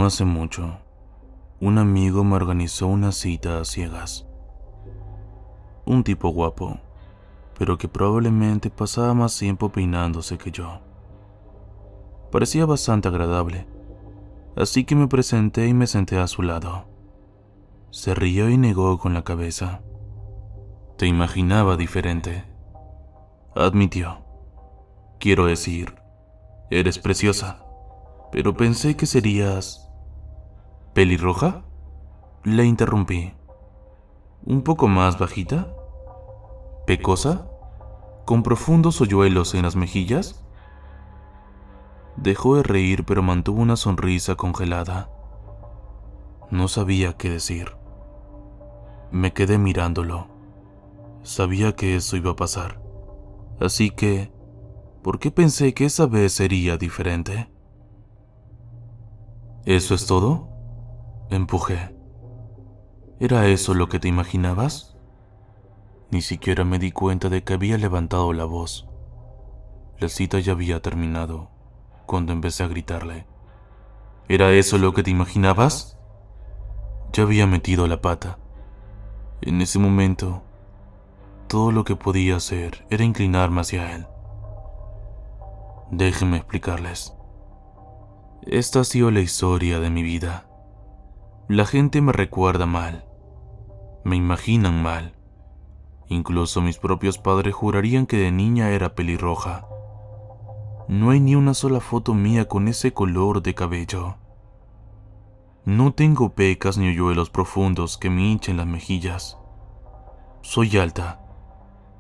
No hace mucho, un amigo me organizó una cita a ciegas. Un tipo guapo, pero que probablemente pasaba más tiempo peinándose que yo. Parecía bastante agradable, así que me presenté y me senté a su lado. Se rió y negó con la cabeza. Te imaginaba diferente, admitió. Quiero decir, eres preciosa, pero pensé que serías... ¿Pelirroja? Le interrumpí. ¿Un poco más bajita? ¿Pecosa? ¿Con profundos hoyuelos en las mejillas? Dejó de reír, pero mantuvo una sonrisa congelada. No sabía qué decir. Me quedé mirándolo. Sabía que eso iba a pasar. Así que, ¿por qué pensé que esa vez sería diferente? ¿Eso es todo? Empujé. ¿Era eso lo que te imaginabas? Ni siquiera me di cuenta de que había levantado la voz. La cita ya había terminado cuando empecé a gritarle. ¿Era eso lo que te imaginabas? Ya había metido la pata. En ese momento, todo lo que podía hacer era inclinarme hacia él. Déjenme explicarles. Esta ha sido la historia de mi vida. La gente me recuerda mal. Me imaginan mal. Incluso mis propios padres jurarían que de niña era pelirroja. No hay ni una sola foto mía con ese color de cabello. No tengo pecas ni hoyuelos profundos que me hinchen las mejillas. Soy alta,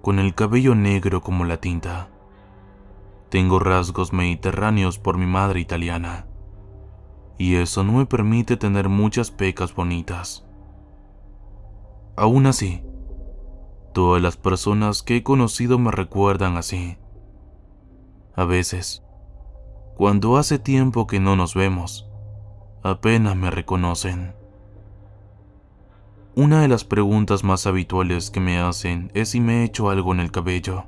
con el cabello negro como la tinta. Tengo rasgos mediterráneos por mi madre italiana, y eso no me permite tener muchas pecas bonitas. Aún así, todas las personas que he conocido me recuerdan así. A veces, cuando hace tiempo que no nos vemos, apenas me reconocen. Una de las preguntas más habituales que me hacen es si me he hecho algo en el cabello.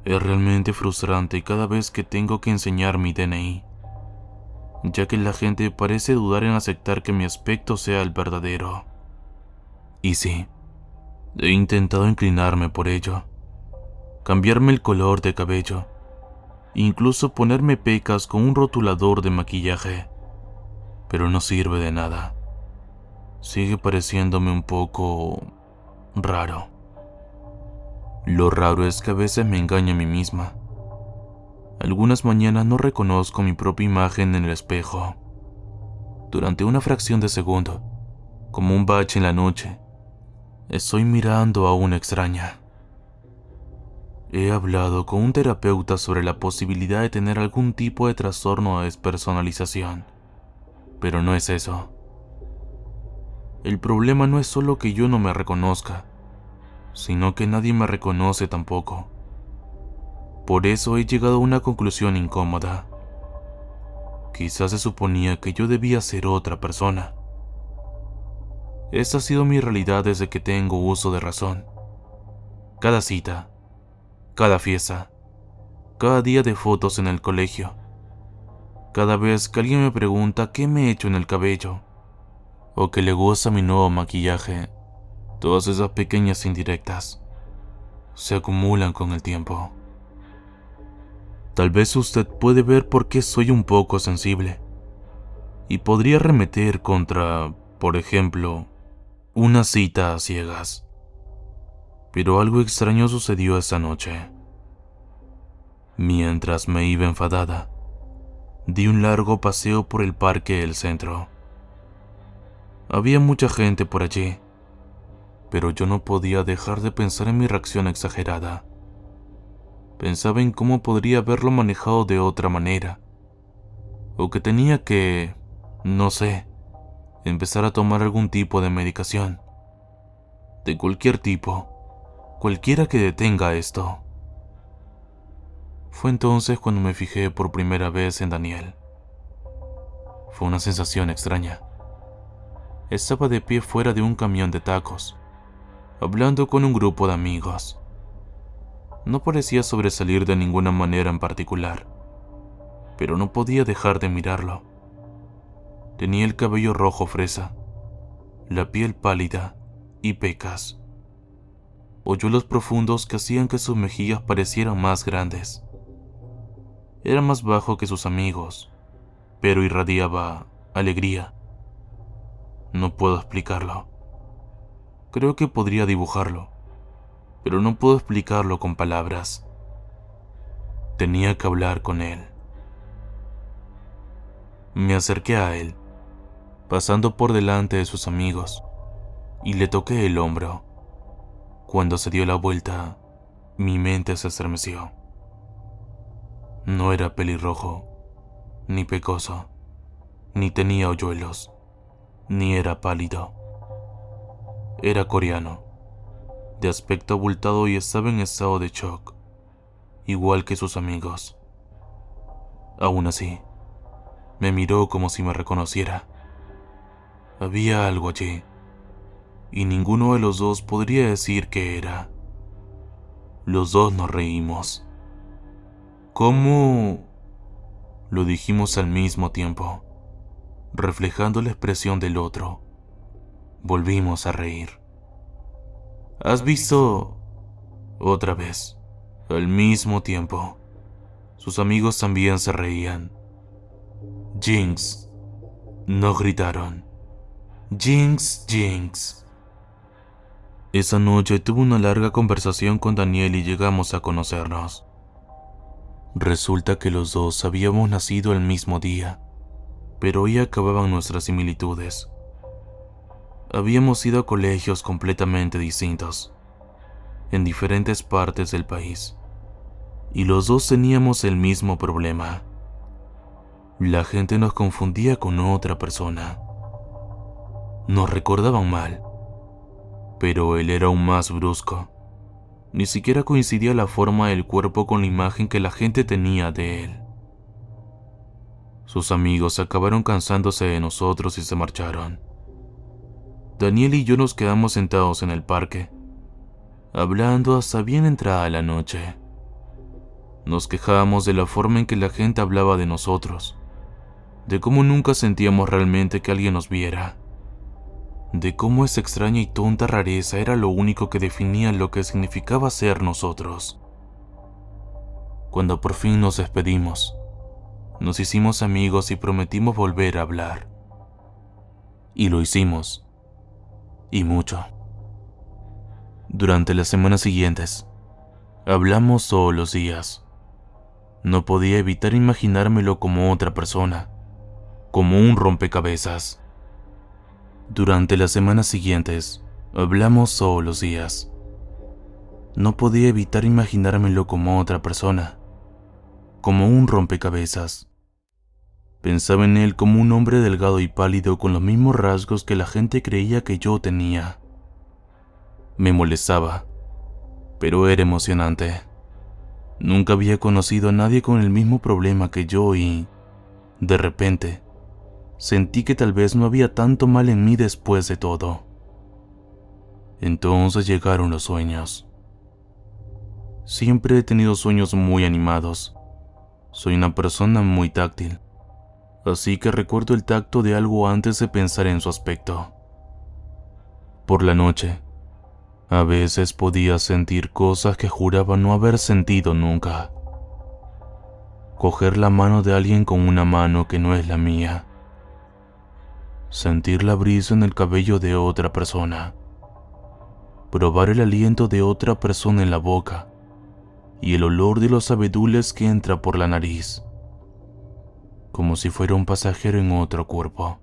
Es realmente frustrante cada vez que tengo que enseñar mi DNI, ya que la gente parece dudar en aceptar que mi aspecto sea el verdadero. Y sí, he intentado inclinarme por ello, cambiarme el color de cabello, incluso ponerme pecas con un rotulador de maquillaje, pero no sirve de nada. Sigue pareciéndome un poco raro. Lo raro es que a veces me engaño a mí misma. Algunas mañanas no reconozco mi propia imagen en el espejo. Durante una fracción de segundo, como un bache en la noche, estoy mirando a una extraña. He hablado con un terapeuta sobre la posibilidad de tener algún tipo de trastorno de despersonalización, pero no es eso. El problema no es solo que yo no me reconozca, sino que nadie me reconoce tampoco. Por eso he llegado a una conclusión incómoda. Quizás se suponía que yo debía ser otra persona. Esa ha sido mi realidad desde que tengo uso de razón. Cada cita, cada fiesta, cada día de fotos en el colegio, cada vez que alguien me pregunta qué me he hecho en el cabello, o que le gusta mi nuevo maquillaje, todas esas pequeñas indirectas se acumulan con el tiempo. Tal vez usted puede ver por qué soy un poco sensible, y podría arremeter contra, por ejemplo, una cita a ciegas. Pero algo extraño sucedió esa noche. Mientras me iba enfadada, di un largo paseo por el parque del centro. Había mucha gente por allí, pero yo no podía dejar de pensar en mi reacción exagerada. Pensaba en cómo podría haberlo manejado de otra manera, o que tenía que, no sé, empezar a tomar algún tipo de medicación. De cualquier tipo, cualquiera que detenga esto. Fue entonces cuando me fijé por primera vez en Daniel. Fue una sensación extraña. Estaba de pie fuera de un camión de tacos, hablando con un grupo de amigos. No parecía sobresalir de ninguna manera en particular, pero no podía dejar de mirarlo. Tenía el cabello rojo fresa, la piel pálida y pecas. Hoyuelos profundos que hacían que sus mejillas parecieran más grandes. Era más bajo que sus amigos, pero irradiaba alegría. No puedo explicarlo. Creo que podría dibujarlo, pero no puedo explicarlo con palabras. Tenía que hablar con él. Me acerqué a él, pasando por delante de sus amigos, y le toqué el hombro. Cuando se dio la vuelta, mi mente se estremeció. No era pelirrojo, ni pecoso, ni tenía hoyuelos, ni era pálido. Era coreano, de aspecto abultado y estaba en estado de shock, igual que sus amigos. Aún así, me miró como si me reconociera. Había algo allí, y ninguno de los dos podría decir qué era. Los dos nos reímos. ¿Cómo? Lo dijimos al mismo tiempo, reflejando la expresión del otro. Volvimos a reír. ¿Has visto? Otra vez, al mismo tiempo. Sus amigos también se reían. Jinx. Nos gritaron. Jinx, Jinx. Esa noche tuve una larga conversación con Daniel y llegamos a conocernos. Resulta que los dos habíamos nacido el mismo día, pero hoy acababan nuestras similitudes. Habíamos ido a colegios completamente distintos, en diferentes partes del país, y los dos teníamos el mismo problema. La gente nos confundía con otra persona. Nos recordaban mal, pero él era aún más brusco. Ni siquiera coincidía la forma del cuerpo con la imagen que la gente tenía de él. Sus amigos acabaron cansándose de nosotros y se marcharon. Daniel y yo nos quedamos sentados en el parque, hablando hasta bien entrada la noche. Nos quejábamos de la forma en que la gente hablaba de nosotros, de cómo nunca sentíamos realmente que alguien nos viera, de cómo esa extraña y tonta rareza era lo único que definía lo que significaba ser nosotros. Cuando por fin nos despedimos, nos hicimos amigos y prometimos volver a hablar. Y lo hicimos. Y mucho. Durante las semanas siguientes, hablamos todos los días. No podía evitar imaginármelo como otra persona, como un rompecabezas. Durante las semanas siguientes, hablamos todos los días. No podía evitar imaginármelo como otra persona, como un rompecabezas. Pensaba en él como un hombre delgado y pálido con los mismos rasgos que la gente creía que yo tenía. Me molestaba, pero era emocionante. Nunca había conocido a nadie con el mismo problema que yo y, de repente, sentí que tal vez no había tanto mal en mí después de todo. Entonces llegaron los sueños. Siempre he tenido sueños muy animados. Soy una persona muy táctil, así que recuerdo el tacto de algo antes de pensar en su aspecto. Por la noche, a veces podía sentir cosas que juraba no haber sentido nunca. Coger la mano de alguien con una mano que no es la mía. Sentir la brisa en el cabello de otra persona. Probar el aliento de otra persona en la boca y el olor de los abedules que entra por la nariz, como si fuera un pasajero en otro cuerpo.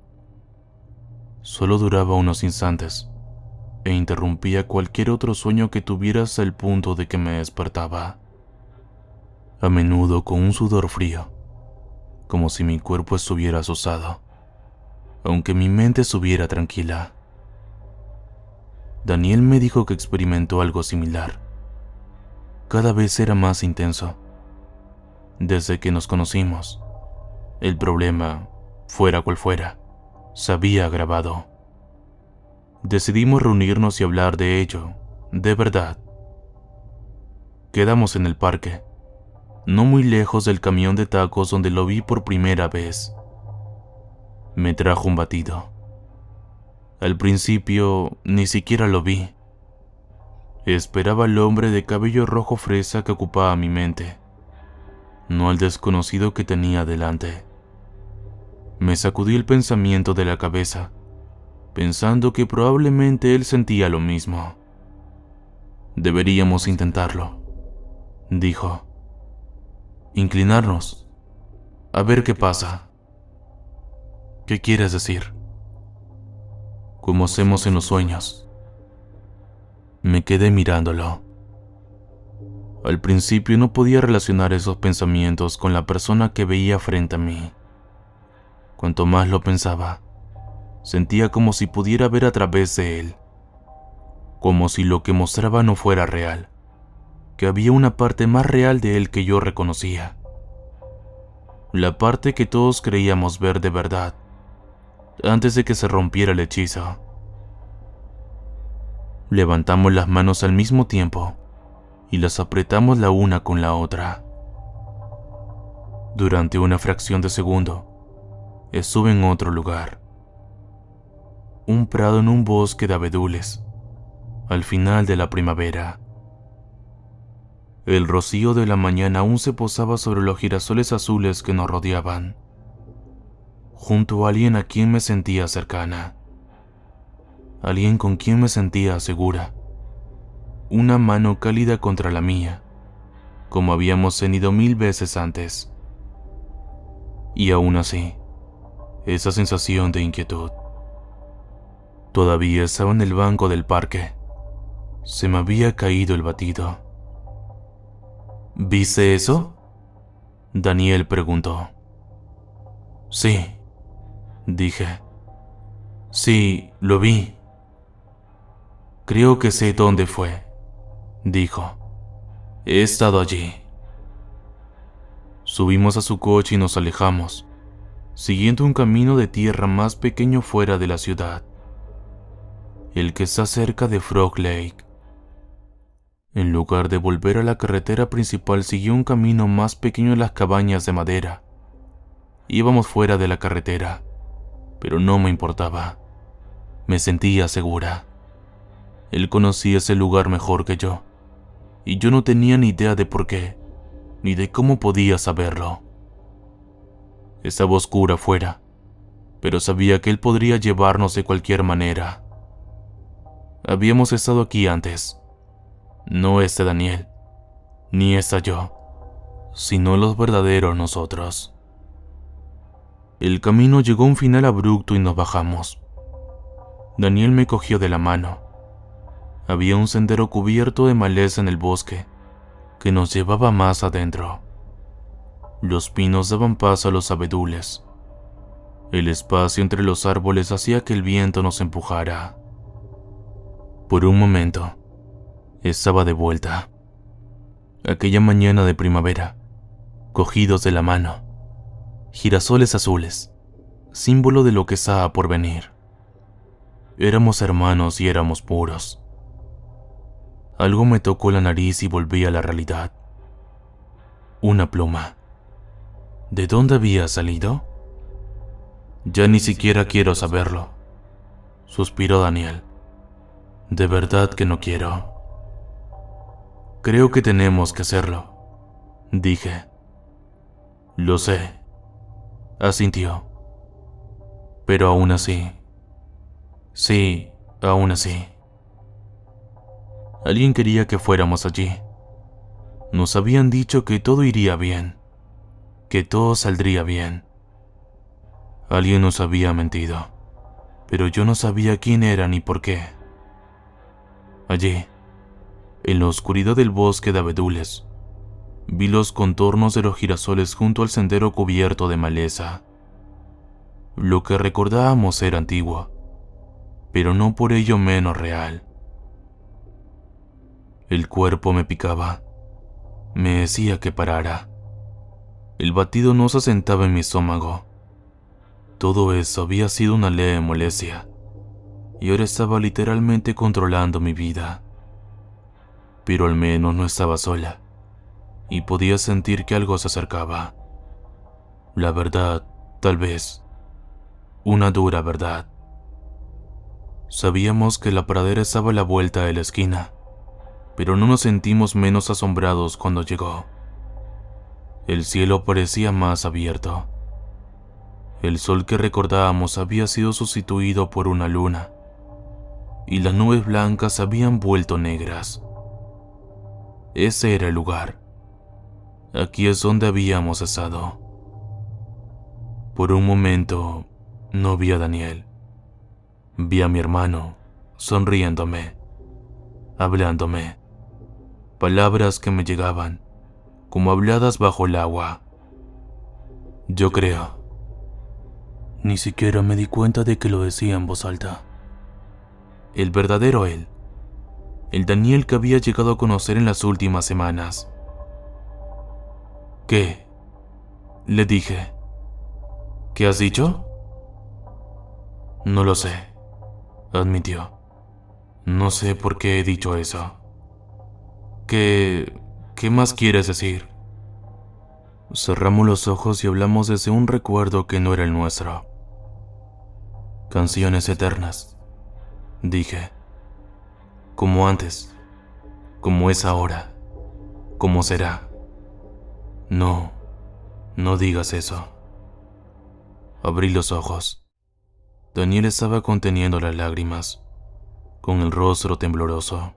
Solo duraba unos instantes e interrumpía cualquier otro sueño que tuviera hasta el punto de que me despertaba, a menudo con un sudor frío, como si mi cuerpo estuviera asusado, aunque mi mente estuviera tranquila. Daniel me dijo que experimentó algo similar. Cada vez era más intenso. Desde que nos conocimos, el problema, fuera cual fuera, se había agravado. Decidimos reunirnos y hablar de ello, de verdad. Quedamos en el parque, no muy lejos del camión de tacos donde lo vi por primera vez. Me trajo un batido. Al principio ni siquiera lo vi. Esperaba al hombre de cabello rojo fresa que ocupaba mi mente, no al desconocido que tenía delante. Me sacudí el pensamiento de la cabeza, pensando que probablemente él sentía lo mismo. Deberíamos intentarlo, dijo. Inclinarnos, a ver qué pasa. ¿Qué quieres decir? Como hacemos en los sueños. Me quedé mirándolo. Al principio no podía relacionar esos pensamientos con la persona que veía frente a mí. Cuanto más lo pensaba, sentía como si pudiera ver a través de él, como si lo que mostraba no fuera real, que había una parte más real de él que yo reconocía. La parte que todos creíamos ver de verdad, antes de que se rompiera el hechizo. Levantamos las manos al mismo tiempo y las apretamos la una con la otra. Durante una fracción de segundo, estuve en otro lugar. Un prado en un bosque de abedules, al final de la primavera. El rocío de la mañana aún se posaba sobre los girasoles azules que nos rodeaban, junto a alguien a quien me sentía cercana, alguien con quien me sentía segura, una mano cálida contra la mía, como habíamos tenido 1000 veces antes. Y aún así, esa sensación de inquietud. Todavía estaba en el banco del parque. Se me había caído el batido. ¿Viste eso?, Daniel preguntó. Sí, dije. Sí, lo vi. Creo que sé dónde fue, dijo. He estado allí. Subimos a su coche y nos alejamos, siguiendo un camino de tierra más pequeño fuera de la ciudad, el que está cerca de Frog Lake. En lugar de volver a la carretera principal, siguió un camino más pequeño en las cabañas de madera. Íbamos fuera de la carretera, pero no me importaba. Me sentía segura. Él conocía ese lugar mejor que yo, y yo no tenía ni idea de por qué, ni de cómo podía saberlo. Estaba oscura afuera, pero sabía que él podría llevarnos de cualquier manera. Habíamos estado aquí antes. No este Daniel, ni esta yo, sino los verdaderos nosotros. El camino llegó a un final abrupto y nos bajamos. Daniel me cogió de la mano. Había un sendero cubierto de maleza en el bosque que nos llevaba más adentro. Los pinos daban paso a los abedules. El espacio entre los árboles hacía que el viento nos empujara. Por un momento, estaba de vuelta. Aquella mañana de primavera, cogidos de la mano, girasoles azules, símbolo de lo que estaba por venir. Éramos hermanos y éramos puros. Algo me tocó la nariz y volví a la realidad. Una pluma. ¿De dónde había salido? Ya ni siquiera quiero saberlo, suspiró Daniel. De verdad que no quiero. Creo que tenemos que hacerlo, dije. Lo sé, asintió. Pero aún así. Sí, aún así. Alguien quería que fuéramos allí. Nos habían dicho que todo iría bien, que todo saldría bien. Alguien nos había mentido, pero yo no sabía quién era ni por qué. Allí, en la oscuridad del bosque de abedules, vi los contornos de los girasoles junto al sendero cubierto de maleza. Lo que recordábamos era antiguo, pero no por ello menos real. El cuerpo me picaba. Me decía que parara. El batido no se asentaba en mi estómago. Todo eso había sido una leve molestia, y ahora estaba literalmente controlando mi vida. Pero al menos no estaba sola, y podía sentir que algo se acercaba. La verdad, tal vez, Una dura verdad. Sabíamos que la pradera estaba a la vuelta de la esquina, pero no nos sentimos menos asombrados cuando llegó. El cielo parecía más abierto. El sol que recordábamos había sido sustituido por una luna, y las nubes blancas se habían vuelto negras. Ese era el lugar. Aquí es donde habíamos estado. Por un momento, no vi a Daniel. Vi a mi hermano, sonriéndome, hablándome. Palabras que me llegaban, como habladas bajo el agua. Yo creo. Ni siquiera me di cuenta de que lo decía en voz alta. El verdadero él. El Daniel que había llegado a conocer en las últimas semanas. ¿Qué? Le dije. ¿Qué has dicho? No lo sé, admitió. No sé por qué he dicho eso. ¿Qué más quieres decir? Cerramos los ojos y hablamos desde un recuerdo que no era el nuestro. Canciones eternas, dije. Como antes, como es ahora, como será. No digas eso. Abrí los ojos. Daniel estaba conteniendo las lágrimas, con el rostro tembloroso.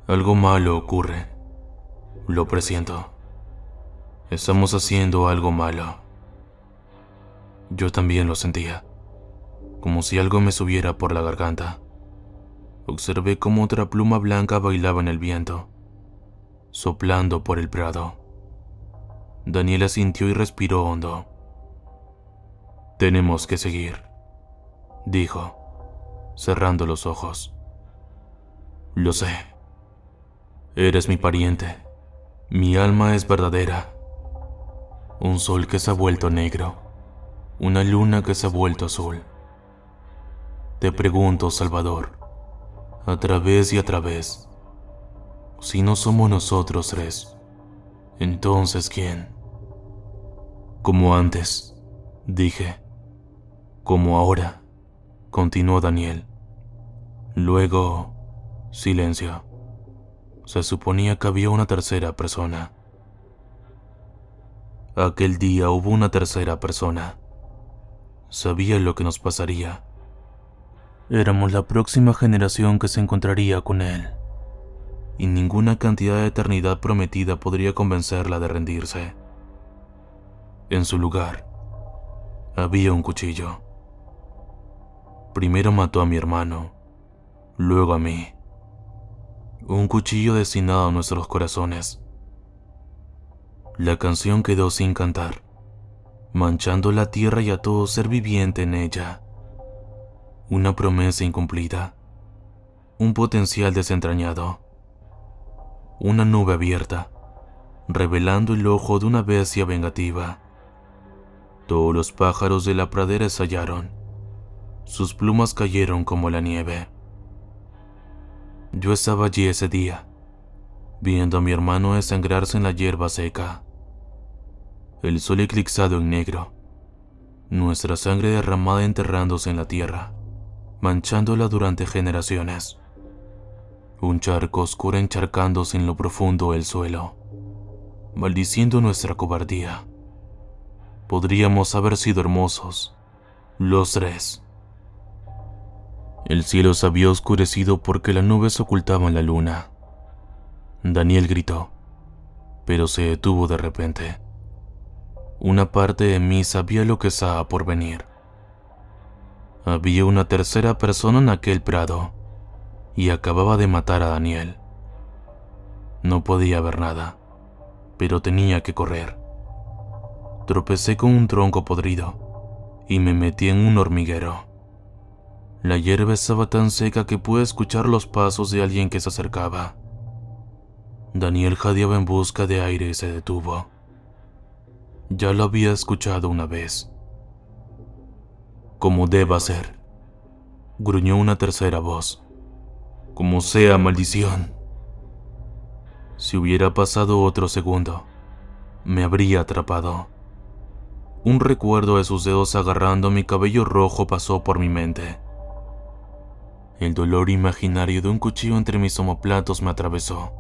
Algo malo ocurre. Lo presiento. Estamos haciendo algo malo. Yo también lo sentía, como si algo me subiera por la garganta. Observé cómo otra pluma blanca bailaba en el viento, soplando por el prado. Daniela sintió y respiró hondo. Tenemos que seguir, dijo, cerrando los ojos. Lo sé. Eres mi pariente. Mi alma es verdadera. Un sol que se ha vuelto negro. Una luna que se ha vuelto azul. Te pregunto, Salvador, a través y a través, si no somos nosotros tres, entonces ¿quién? Como antes, dije. Como ahora, continuó Daniel. Luego, silencio. Se suponía que había una tercera persona. Aquel día hubo una tercera persona. Sabía lo que nos pasaría. Éramos la próxima generación que se encontraría con él, y ninguna cantidad de eternidad prometida podría convencerla de rendirse. En su lugar, había un cuchillo. Primero mató a mi hermano, luego a mí. Un cuchillo destinado a nuestros corazones. La canción quedó sin cantar, manchando la tierra y a todo ser viviente en ella. Una promesa incumplida, un potencial desentrañado, una nube abierta, revelando el ojo de una bestia vengativa. Todos los pájaros de la pradera estallaron, sus plumas cayeron como la nieve. Yo estaba allí ese día, viendo a mi hermano desangrarse en la hierba seca. El sol eclipsado en negro, nuestra sangre derramada enterrándose en la tierra, manchándola durante generaciones. Un charco oscuro encharcándose en lo profundo del suelo, maldiciendo nuestra cobardía. Podríamos haber sido hermosos, los tres. El cielo se había oscurecido porque las nubes ocultaban la luna. Daniel gritó, pero se detuvo de repente. Una parte de mí sabía lo que estaba por venir. Había una tercera persona en aquel prado, y acababa de matar a Daniel. No podía ver nada, pero tenía que correr. Tropecé con un tronco podrido, y me metí en un hormiguero. La hierba estaba tan seca que pude escuchar los pasos de alguien que se acercaba. Daniel jadeaba en busca de aire y se detuvo. Ya lo había escuchado una vez. Como deba ser, gruñó una tercera voz. Como sea, maldición. Si hubiera pasado otro segundo, me habría atrapado. Un recuerdo de sus dedos agarrando mi cabello rojo pasó por mi mente. El dolor imaginario de un cuchillo entre mis omoplatos me atravesó.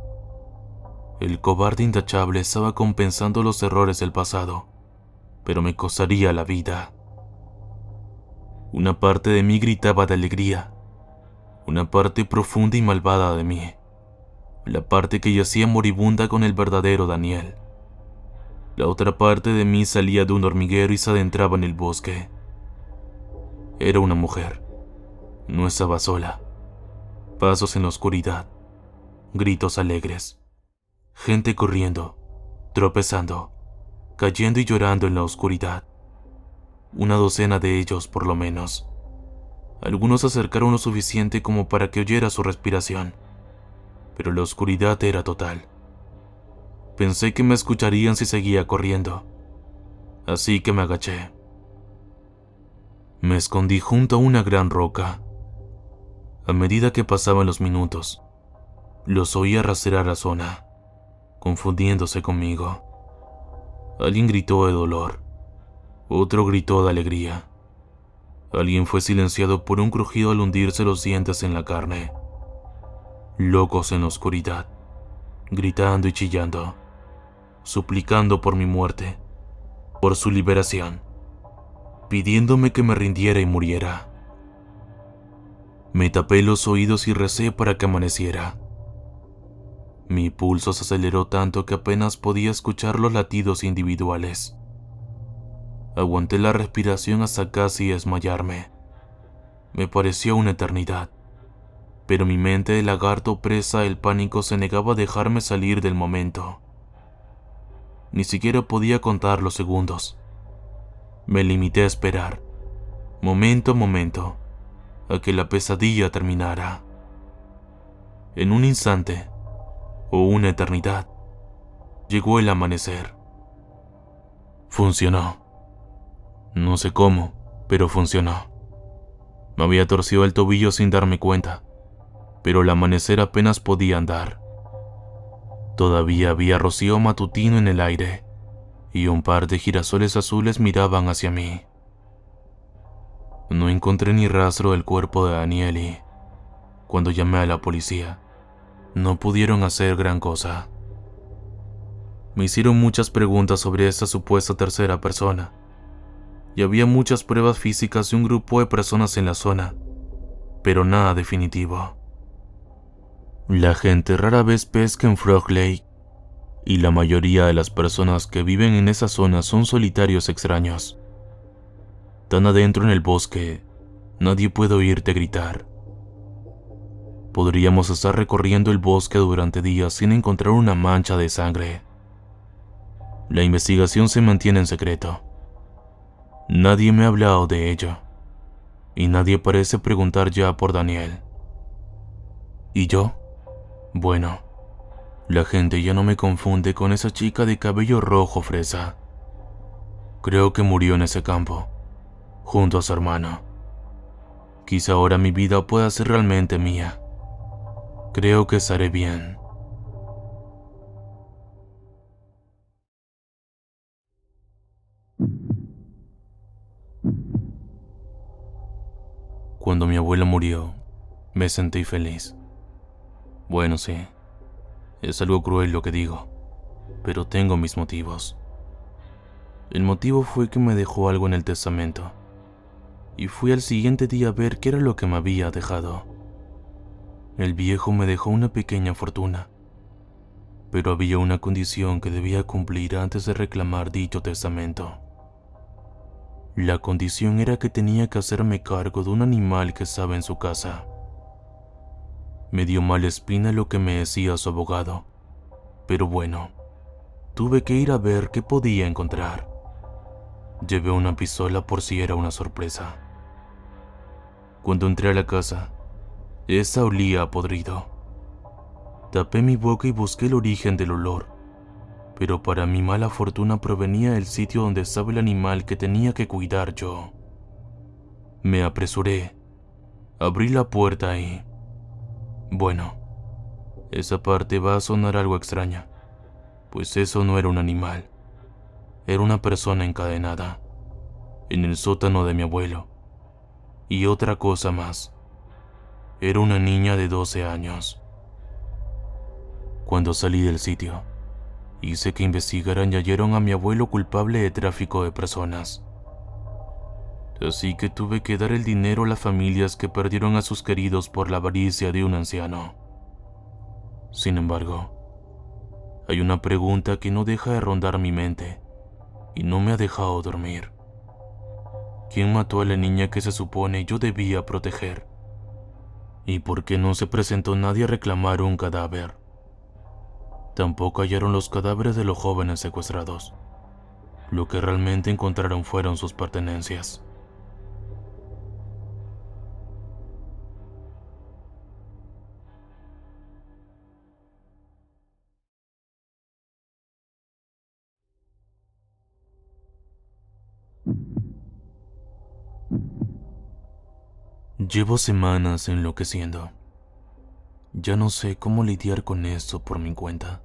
El cobarde intachable estaba compensando los errores del pasado, pero me costaría la vida. Una parte de mí gritaba de alegría, una parte profunda y malvada de mí, la parte que yacía moribunda con el verdadero Daniel. La otra parte de mí salía de un hormiguero y se adentraba en el bosque. Era una mujer. No estaba sola. Pasos en la oscuridad, gritos alegres, gente corriendo, tropezando, cayendo y llorando en la oscuridad. Una docena de ellos, por lo menos. Algunos se acercaron lo suficiente como para que oyera su respiración, pero la oscuridad era total. Pensé que me escucharían si seguía corriendo, así que me agaché. Me escondí junto a una gran roca. A medida que pasaban los minutos, los oía rastrear la zona, confundiéndose conmigo. Alguien gritó de dolor, otro gritó de alegría. Alguien fue silenciado por un crujido al hundirse los dientes en la carne. Locos en la oscuridad, gritando y chillando, suplicando por mi muerte, por su liberación, pidiéndome que me rindiera y muriera. Me tapé los oídos y recé para que amaneciera. Mi pulso se aceleró tanto que apenas podía escuchar los latidos individuales. Aguanté la respiración hasta casi desmayarme. Me pareció una eternidad, pero mi mente de lagarto presa del pánico se negaba a dejarme salir del momento. Ni siquiera podía contar los segundos. Me limité a esperar, momento a momento, a que la pesadilla terminara. En un instante, o una eternidad, llegó el amanecer. Funcionó. No sé cómo, pero funcionó. Me había torcido el tobillo sin darme cuenta, pero el amanecer apenas podía andar. Todavía había rocío matutino en el aire, y un par de girasoles azules miraban hacia mí. No encontré ni rastro del cuerpo de Daniel y, cuando llamé a la policía, no pudieron hacer gran cosa. Me hicieron muchas preguntas sobre esta supuesta tercera persona, y había muchas pruebas físicas de un grupo de personas en la zona, pero nada definitivo. La gente rara vez pesca en Frog Lake, y la mayoría de las personas que viven en esa zona son solitarios extraños. Tan adentro en el bosque, nadie puede oírte gritar. Podríamos estar recorriendo el bosque durante días sin encontrar una mancha de sangre. La investigación se mantiene en secreto. Nadie me ha hablado de ello, y nadie parece preguntar ya por Daniel. ¿Y yo? Bueno, la gente ya no me confunde con esa chica de cabello rojo fresa. Creo que murió en ese campo, junto a su hermano. Quizá ahora mi vida pueda ser realmente mía. Creo que estaré bien. Cuando mi abuela murió, me sentí feliz. Bueno, sí, es algo cruel lo que digo, pero tengo mis motivos. El motivo fue que me dejó algo en el testamento, y fui al siguiente día a ver qué era lo que me había dejado. El viejo me dejó una pequeña fortuna, pero había una condición que debía cumplir antes de reclamar dicho testamento. La condición era que tenía que hacerme cargo de un animal que estaba en su casa. Me dio mala espina lo que me decía su abogado, pero bueno, tuve que ir a ver qué podía encontrar. Llevé una pistola por si era una sorpresa. Cuando entré a la casa, esta olía a podrido. Tapé mi boca y busqué el origen del olor, pero para mi mala fortuna provenía del sitio donde estaba el animal que tenía que cuidar yo. Me apresuré, abrí la puerta y... Bueno, esa parte va a sonar algo extraña, pues eso no era un animal, era una persona encadenada. en el sótano de mi abuelo. Y otra cosa más. Era una niña de 12 años. Cuando salí del sitio, hice que investigaran y hallaron a mi abuelo culpable de tráfico de personas. Así que tuve que dar el dinero a las familias que perdieron a sus queridos por la avaricia de un anciano. Sin embargo, hay una pregunta que no deja de rondar mi mente y no me ha dejado dormir. ¿Quién mató a la niña que se supone yo debía proteger? ¿Y por qué no se presentó nadie a reclamar un cadáver? Tampoco hallaron los cadáveres de los jóvenes secuestrados. Lo que realmente encontraron fueron sus pertenencias. Llevo semanas enloqueciendo. Ya no sé cómo lidiar con esto por mi cuenta.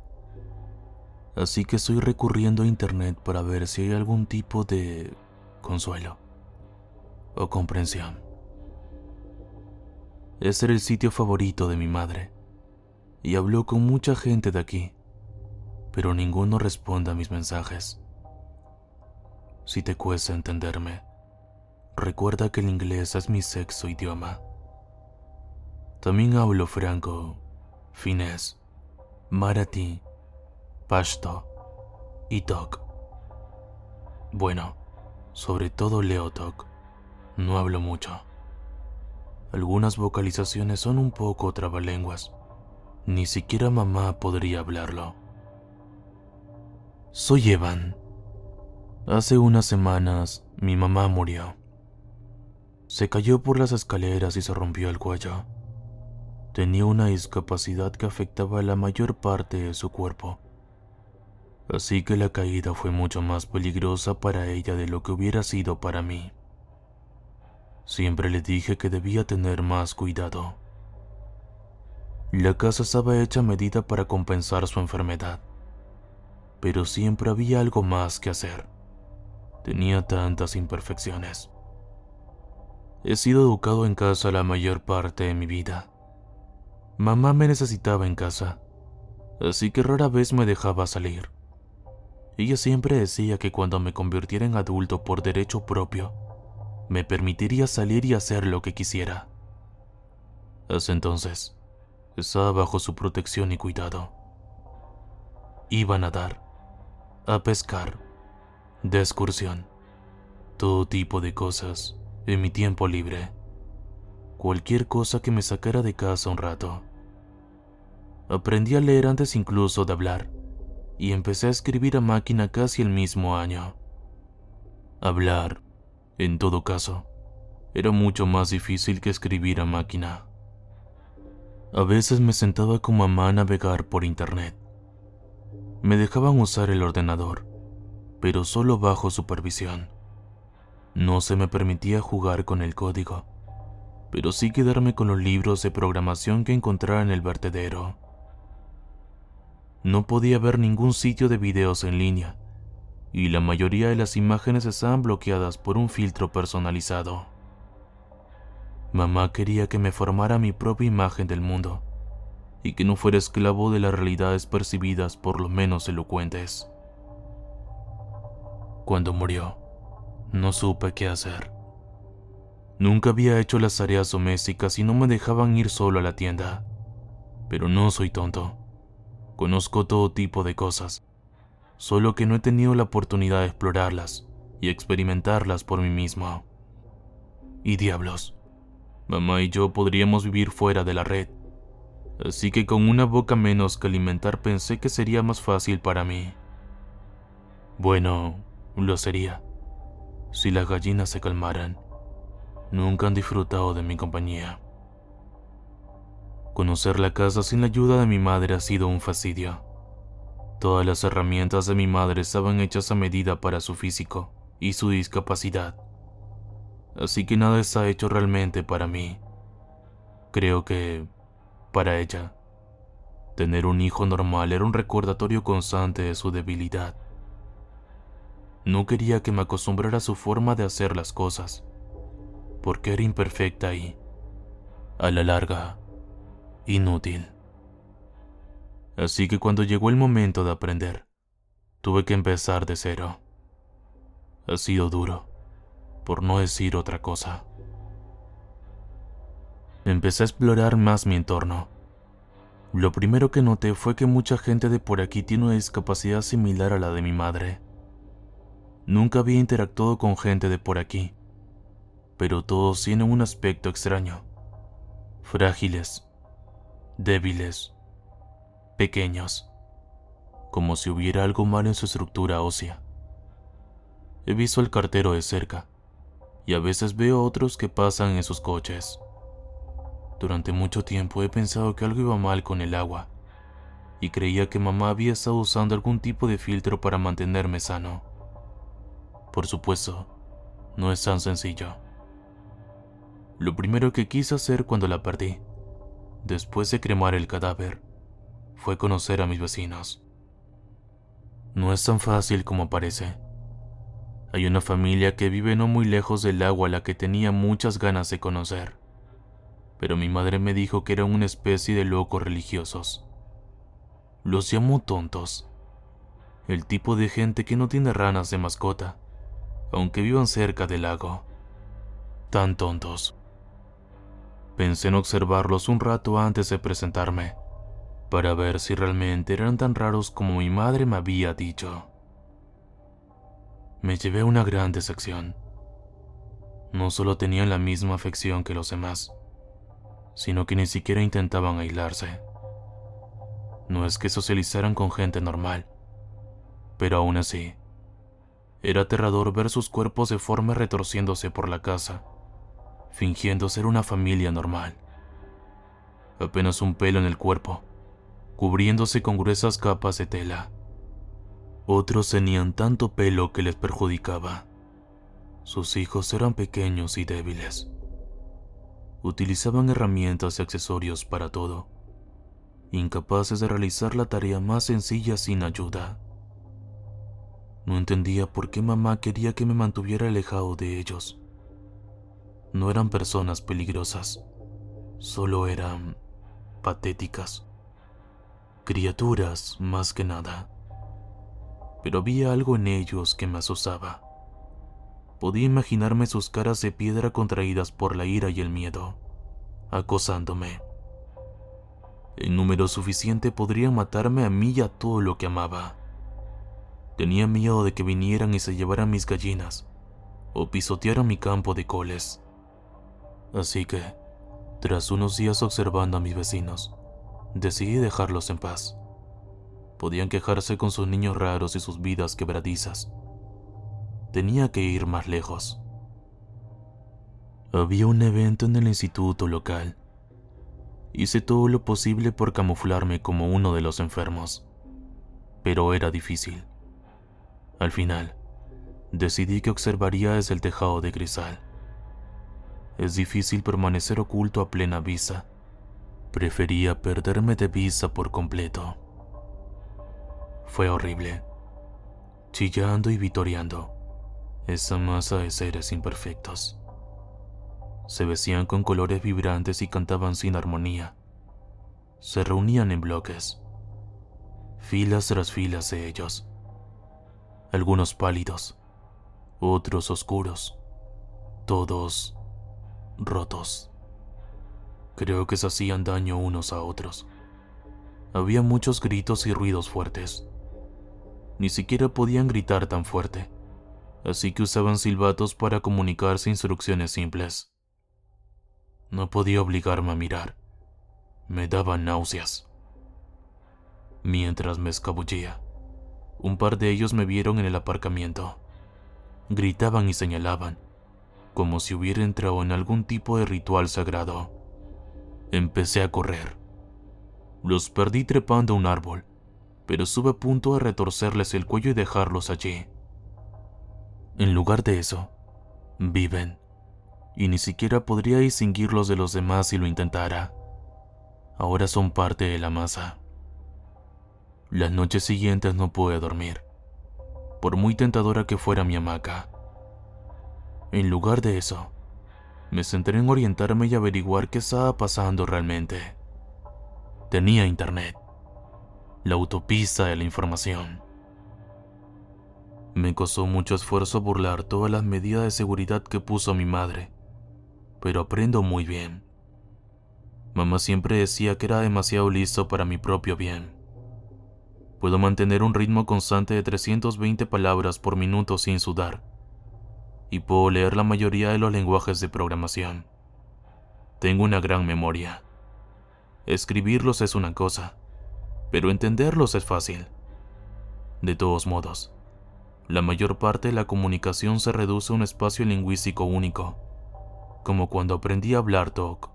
Así que estoy recurriendo a internet para ver si hay algún tipo de consuelo o comprensión. Este era el sitio favorito de mi madre, y habló con mucha gente de aquí, pero ninguno responde a mis mensajes. Si te cuesta entenderme, recuerda que el inglés es mi sexto idioma. También hablo franco, finés, marathi, pashto y tok. Bueno, sobre todo leo tok. No hablo mucho. Algunas vocalizaciones son un poco trabalenguas. Ni siquiera mamá podría hablarlo. Soy Evan. Hace unas semanas mi mamá murió. Se cayó por las escaleras y se rompió el cuello. Tenía una discapacidad que afectaba a la mayor parte de su cuerpo. Así que la caída fue mucho más peligrosa para ella de lo que hubiera sido para mí. Siempre le dije que debía tener más cuidado. La casa estaba hecha a medida para compensar su enfermedad, pero siempre había algo más que hacer. Tenía tantas imperfecciones. He sido educado en casa la mayor parte de mi vida. Mamá me necesitaba en casa, así que rara vez me dejaba salir. Ella siempre decía que cuando me convirtiera en adulto por derecho propio, me permitiría salir y hacer lo que quisiera. Hasta entonces, estaba bajo su protección y cuidado. Iba a nadar, a pescar, de excursión, todo tipo de cosas en mi tiempo libre. Cualquier cosa que me sacara de casa un rato. Aprendí a leer antes incluso de hablar y empecé a escribir a máquina casi el mismo año. Hablar, en todo caso, era mucho más difícil que escribir a máquina. A veces me sentaba con mamá a navegar por internet. Me dejaban usar el ordenador, pero solo bajo supervisión. No se me permitía jugar con el código, pero sí quedarme con los libros de programación que encontrara en el vertedero. No podía ver ningún sitio de videos en línea, y la mayoría de las imágenes estaban bloqueadas por un filtro personalizado. Mamá quería que me formara mi propia imagen del mundo, y que no fuera esclavo de las realidades percibidas por los menos elocuentes. Cuando murió, no supe qué hacer. Nunca había hecho las tareas domésticas y no me dejaban ir solo a la tienda. Pero no soy tonto. Conozco todo tipo de cosas, solo que no he tenido la oportunidad de explorarlas y experimentarlas por mí mismo. Y diablos, mamá y yo podríamos vivir fuera de la red, así que con una boca menos que alimentar pensé que sería más fácil para mí. Bueno, lo sería, si las gallinas se calmaran. Nunca han disfrutado de mi compañía. Conocer la casa sin la ayuda de mi madre ha sido un fastidio. Todas las herramientas de mi madre estaban hechas a medida para su físico y su discapacidad. Así que nada está hecho realmente para mí. Creo que, para ella, tener un hijo normal era un recordatorio constante de su debilidad. No quería que me acostumbrara a su forma de hacer las cosas, porque era imperfecta y, a la larga, inútil. Así que cuando llegó el momento de aprender, tuve que empezar de cero. Ha sido duro, por no decir otra cosa. Empecé a explorar más mi entorno. Lo primero que noté fue que mucha gente de por aquí tiene una discapacidad similar a la de mi madre. Nunca había interactuado con gente de por aquí, pero todos tienen un aspecto extraño. Frágiles, débiles, pequeños, como si hubiera algo mal en su estructura ósea. He visto al cartero de cerca, y a veces veo a otros que pasan en sus coches. Durante mucho tiempo he pensado que algo iba mal con el agua, y creía que mamá había estado usando algún tipo de filtro para mantenerme sano. Por supuesto, no es tan sencillo. Lo primero que quise hacer cuando la perdí, después de cremar el cadáver, fue conocer a mis vecinos. No es tan fácil como parece. Hay una familia que vive no muy lejos del agua a la que tenía muchas ganas de conocer, pero mi madre me dijo que eran una especie de locos religiosos. Los llamo tontos, el tipo de gente que no tiene ranas de mascota, aunque vivan cerca del lago. Tan tontos. Pensé en observarlos un rato antes de presentarme, para ver si realmente eran tan raros como mi madre me había dicho. Me llevé una gran decepción. No solo tenían la misma afección que los demás, sino que ni siquiera intentaban aislarse. No es que socializaran con gente normal, pero aún así, era aterrador ver sus cuerpos deformes retorciéndose por la casa, fingiendo ser una familia normal. Apenas un pelo en el cuerpo, cubriéndose con gruesas capas de tela. Otros tenían tanto pelo que les perjudicaba. Sus hijos eran pequeños y débiles. Utilizaban herramientas y accesorios para todo, incapaces de realizar la tarea más sencilla sin ayuda. No entendía por qué mamá quería que me mantuviera alejado de ellos. No eran personas peligrosas, solo eran patéticas. Criaturas, más que nada. Pero había algo en ellos que me asustaba. Podía imaginarme sus caras de piedra contraídas por la ira y el miedo, acosándome. En número suficiente podrían matarme a mí y a todo lo que amaba. Tenía miedo de que vinieran y se llevaran mis gallinas, o pisotearan mi campo de coles. Así que, tras unos días observando a mis vecinos, decidí dejarlos en paz. Podían quejarse con sus niños raros y sus vidas quebradizas. Tenía que ir más lejos. Había un evento en el instituto local. Hice todo lo posible por camuflarme como uno de los enfermos, pero era difícil. Al final, decidí que observaría desde el tejado de cristal. Es difícil permanecer oculto a plena vista. Prefería perderme de vista por completo. Fue horrible. Chillando y vitoreando, esa masa de seres imperfectos. Se vestían con colores vibrantes y cantaban sin armonía. Se reunían en bloques, filas tras filas de ellos. Algunos pálidos, otros oscuros, todos rotos. Creo que se hacían daño unos a otros. Había muchos gritos y ruidos fuertes. Ni siquiera podían gritar tan fuerte, así que usaban silbatos para comunicarse instrucciones simples. No podía obligarme a mirar. Me daban náuseas. Mientras me escabullía, un par de ellos me vieron en el aparcamiento. Gritaban y señalaban, como si hubiera entrado en algún tipo de ritual sagrado. Empecé a correr. Los perdí trepando a un árbol, pero estuve a punto de retorcerles el cuello y dejarlos allí. En lugar de eso, viven, y ni siquiera podría distinguirlos de los demás si lo intentara. Ahora son parte de la masa. Las noches siguientes no pude dormir. por muy tentadora que fuera mi hamaca. En lugar de eso, me centré en orientarme y averiguar qué estaba pasando realmente. Tenía internet, la autopista de la información. Me costó mucho esfuerzo burlar todas las medidas de seguridad que puso mi madre, pero aprendo muy bien. Mamá siempre decía que era demasiado listo para mi propio bien. Puedo mantener un ritmo constante de 320 palabras por minuto sin sudar, y puedo leer la mayoría de los lenguajes de programación. Tengo una gran memoria. Escribirlos es una cosa, pero entenderlos es fácil. De todos modos, la mayor parte de la comunicación se reduce a un espacio lingüístico único, como cuando aprendí a hablar TOC.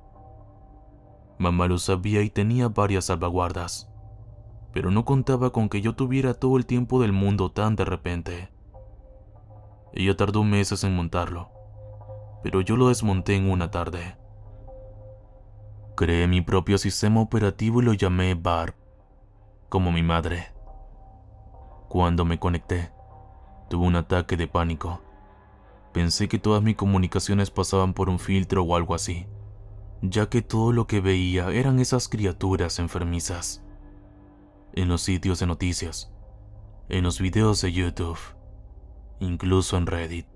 Mamá lo sabía y tenía varias salvaguardas, pero no contaba con que yo tuviera todo el tiempo del mundo tan de repente. Ella tardó meses en montarlo, pero yo lo desmonté en una tarde. Creé mi propio sistema operativo y lo llamé BARP, como mi madre. Cuando me conecté, tuve un ataque de pánico. Pensé que todas mis comunicaciones pasaban por un filtro o algo así, ya que todo lo que veía eran esas criaturas enfermizas. En los sitios de noticias, en los videos de YouTube, incluso en Reddit.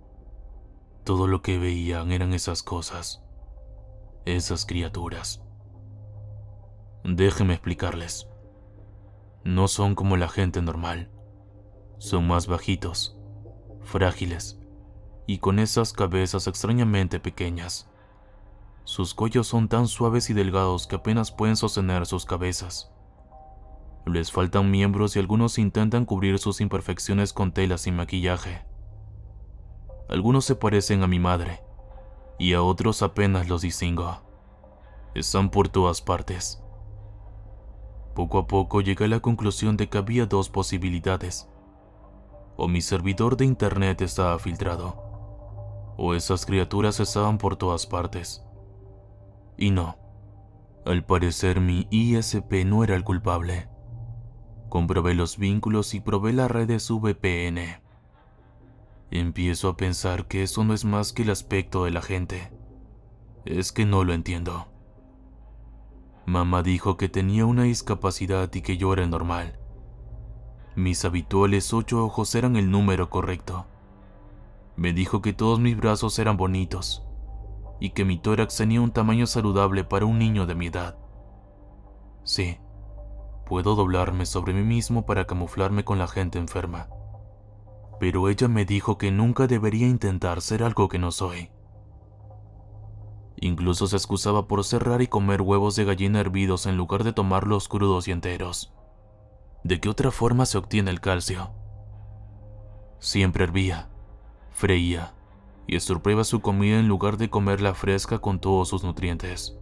Todo lo que veían eran esas cosas, esas criaturas. Déjenme explicarles. No son como la gente normal. Son más bajitos, frágiles, y con esas cabezas extrañamente pequeñas. Sus cuellos son tan suaves y delgados que apenas pueden sostener sus cabezas. Les faltan miembros y algunos intentan cubrir sus imperfecciones con telas y maquillaje. Algunos se parecen a mi madre, y a otros apenas los distingo. Están por todas partes. Poco a poco llegué a la conclusión de que había dos posibilidades. O mi servidor de internet estaba filtrado, o esas criaturas estaban por todas partes. Y no, al parecer mi ISP no era el culpable. Comprobé los vínculos y probé las redes VPN. Empiezo a pensar que eso no es más que el aspecto de la gente. Es que no lo entiendo. Mamá dijo que tenía una discapacidad y que yo era el normal. Mis habituales 8 ojos eran el número correcto. Me dijo que todos mis brazos eran bonitos y que mi tórax tenía un tamaño saludable para un niño de mi edad. Sí, puedo doblarme sobre mí mismo para camuflarme con la gente enferma. Pero ella me dijo que nunca debería intentar ser algo que no soy. Incluso se excusaba por cerrar y comer huevos de gallina hervidos en lugar de tomarlos crudos y enteros. ¿De qué otra forma se obtiene el calcio? Siempre hervía, freía y estropeaba su comida en lugar de comerla fresca con todos sus nutrientes.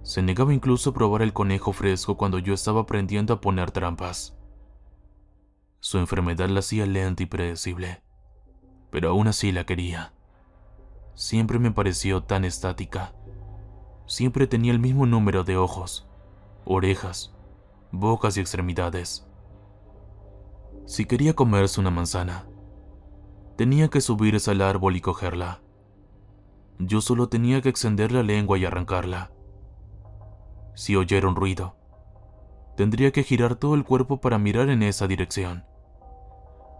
Se negaba incluso a probar el conejo fresco cuando yo estaba aprendiendo a poner trampas. Su enfermedad la hacía lenta y predecible, pero aún así la quería. Siempre me pareció tan estática. Siempre tenía el mismo número de ojos, orejas, bocas y extremidades. Si quería comerse una manzana, tenía que subirse al árbol y cogerla. Yo solo tenía que extender la lengua y arrancarla. Si oyera un ruido, tendría que girar todo el cuerpo para mirar en esa dirección.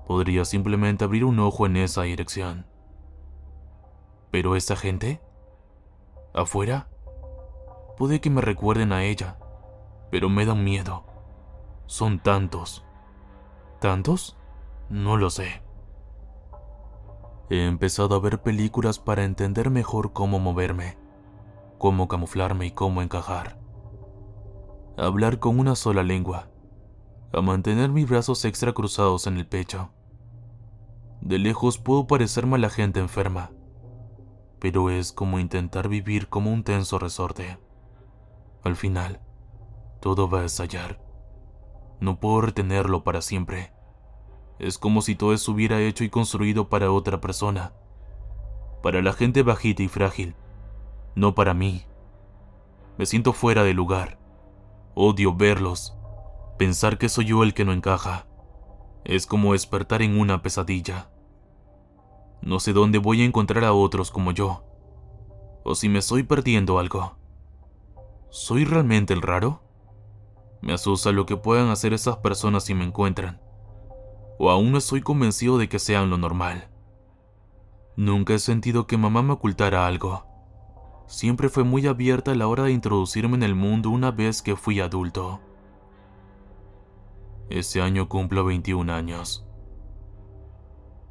Podría simplemente abrir un ojo en esa dirección. Pero esta gente, afuera, puede que me recuerden a ella, pero me dan miedo. Son tantos. ¿Tantos? No lo sé. He empezado a ver películas para entender mejor cómo moverme, cómo camuflarme y cómo encajar. A hablar con una sola lengua, a mantener mis brazos extra cruzados en el pecho. De lejos puedo parecerme a la gente enferma, pero es como intentar vivir como un tenso resorte. Al final, todo va a estallar. No puedo retenerlo para siempre. Es como si todo estuviera hecho y construido para otra persona. Para la gente bajita y frágil, no para mí. Me siento fuera de lugar. Odio verlos. Pensar que soy yo el que no encaja. Es como despertar en una pesadilla. No sé dónde voy a encontrar a otros como yo, o si me estoy perdiendo algo. ¿Soy realmente el raro? Me asusta lo que puedan hacer esas personas si me encuentran, o aún no estoy convencido de que sean lo normal. Nunca he sentido que mamá me ocultara algo. Siempre fue muy abierta a la hora de introducirme en el mundo una vez que fui adulto. Este año cumplo 21 años.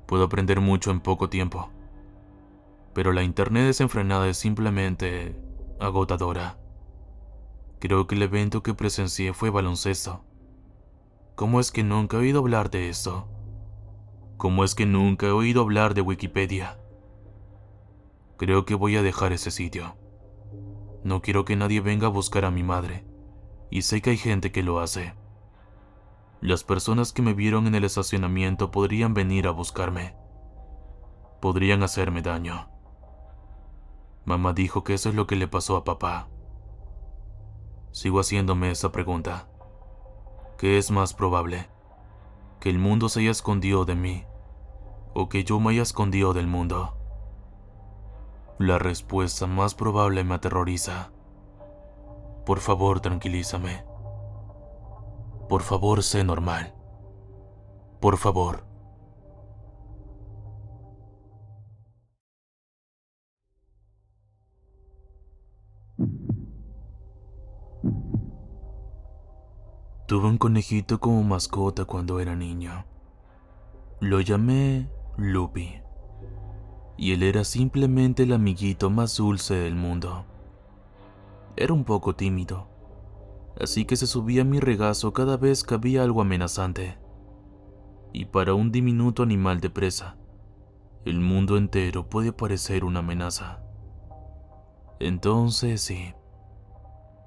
Puedo aprender mucho en poco tiempo, pero la internet desenfrenada es simplemente agotadora. Creo que el evento que presencié fue baloncesto. ¿Cómo es que nunca he oído hablar de esto? ¿Cómo es que nunca he oído hablar de Wikipedia? Creo que voy a dejar ese sitio. No quiero que nadie venga a buscar a mi madre, y sé que hay gente que lo hace. Las personas que me vieron en el estacionamiento podrían venir a buscarme. Podrían hacerme daño. Mamá dijo que eso es lo que le pasó a papá. Sigo haciéndome esa pregunta. ¿Qué es más probable? ¿Que el mundo se haya escondido de mí? ¿O que yo me haya escondido del mundo? La respuesta más probable me aterroriza. Por favor, tranquilízame. Por favor, sé normal. Por favor. Tuve un conejito como mascota cuando era niño. Lo llamé Lupi. Y él era simplemente el amiguito más dulce del mundo. Era un poco tímido, así que se subía a mi regazo cada vez que había algo amenazante. Y para un diminuto animal de presa, el mundo entero puede parecer una amenaza. Entonces sí,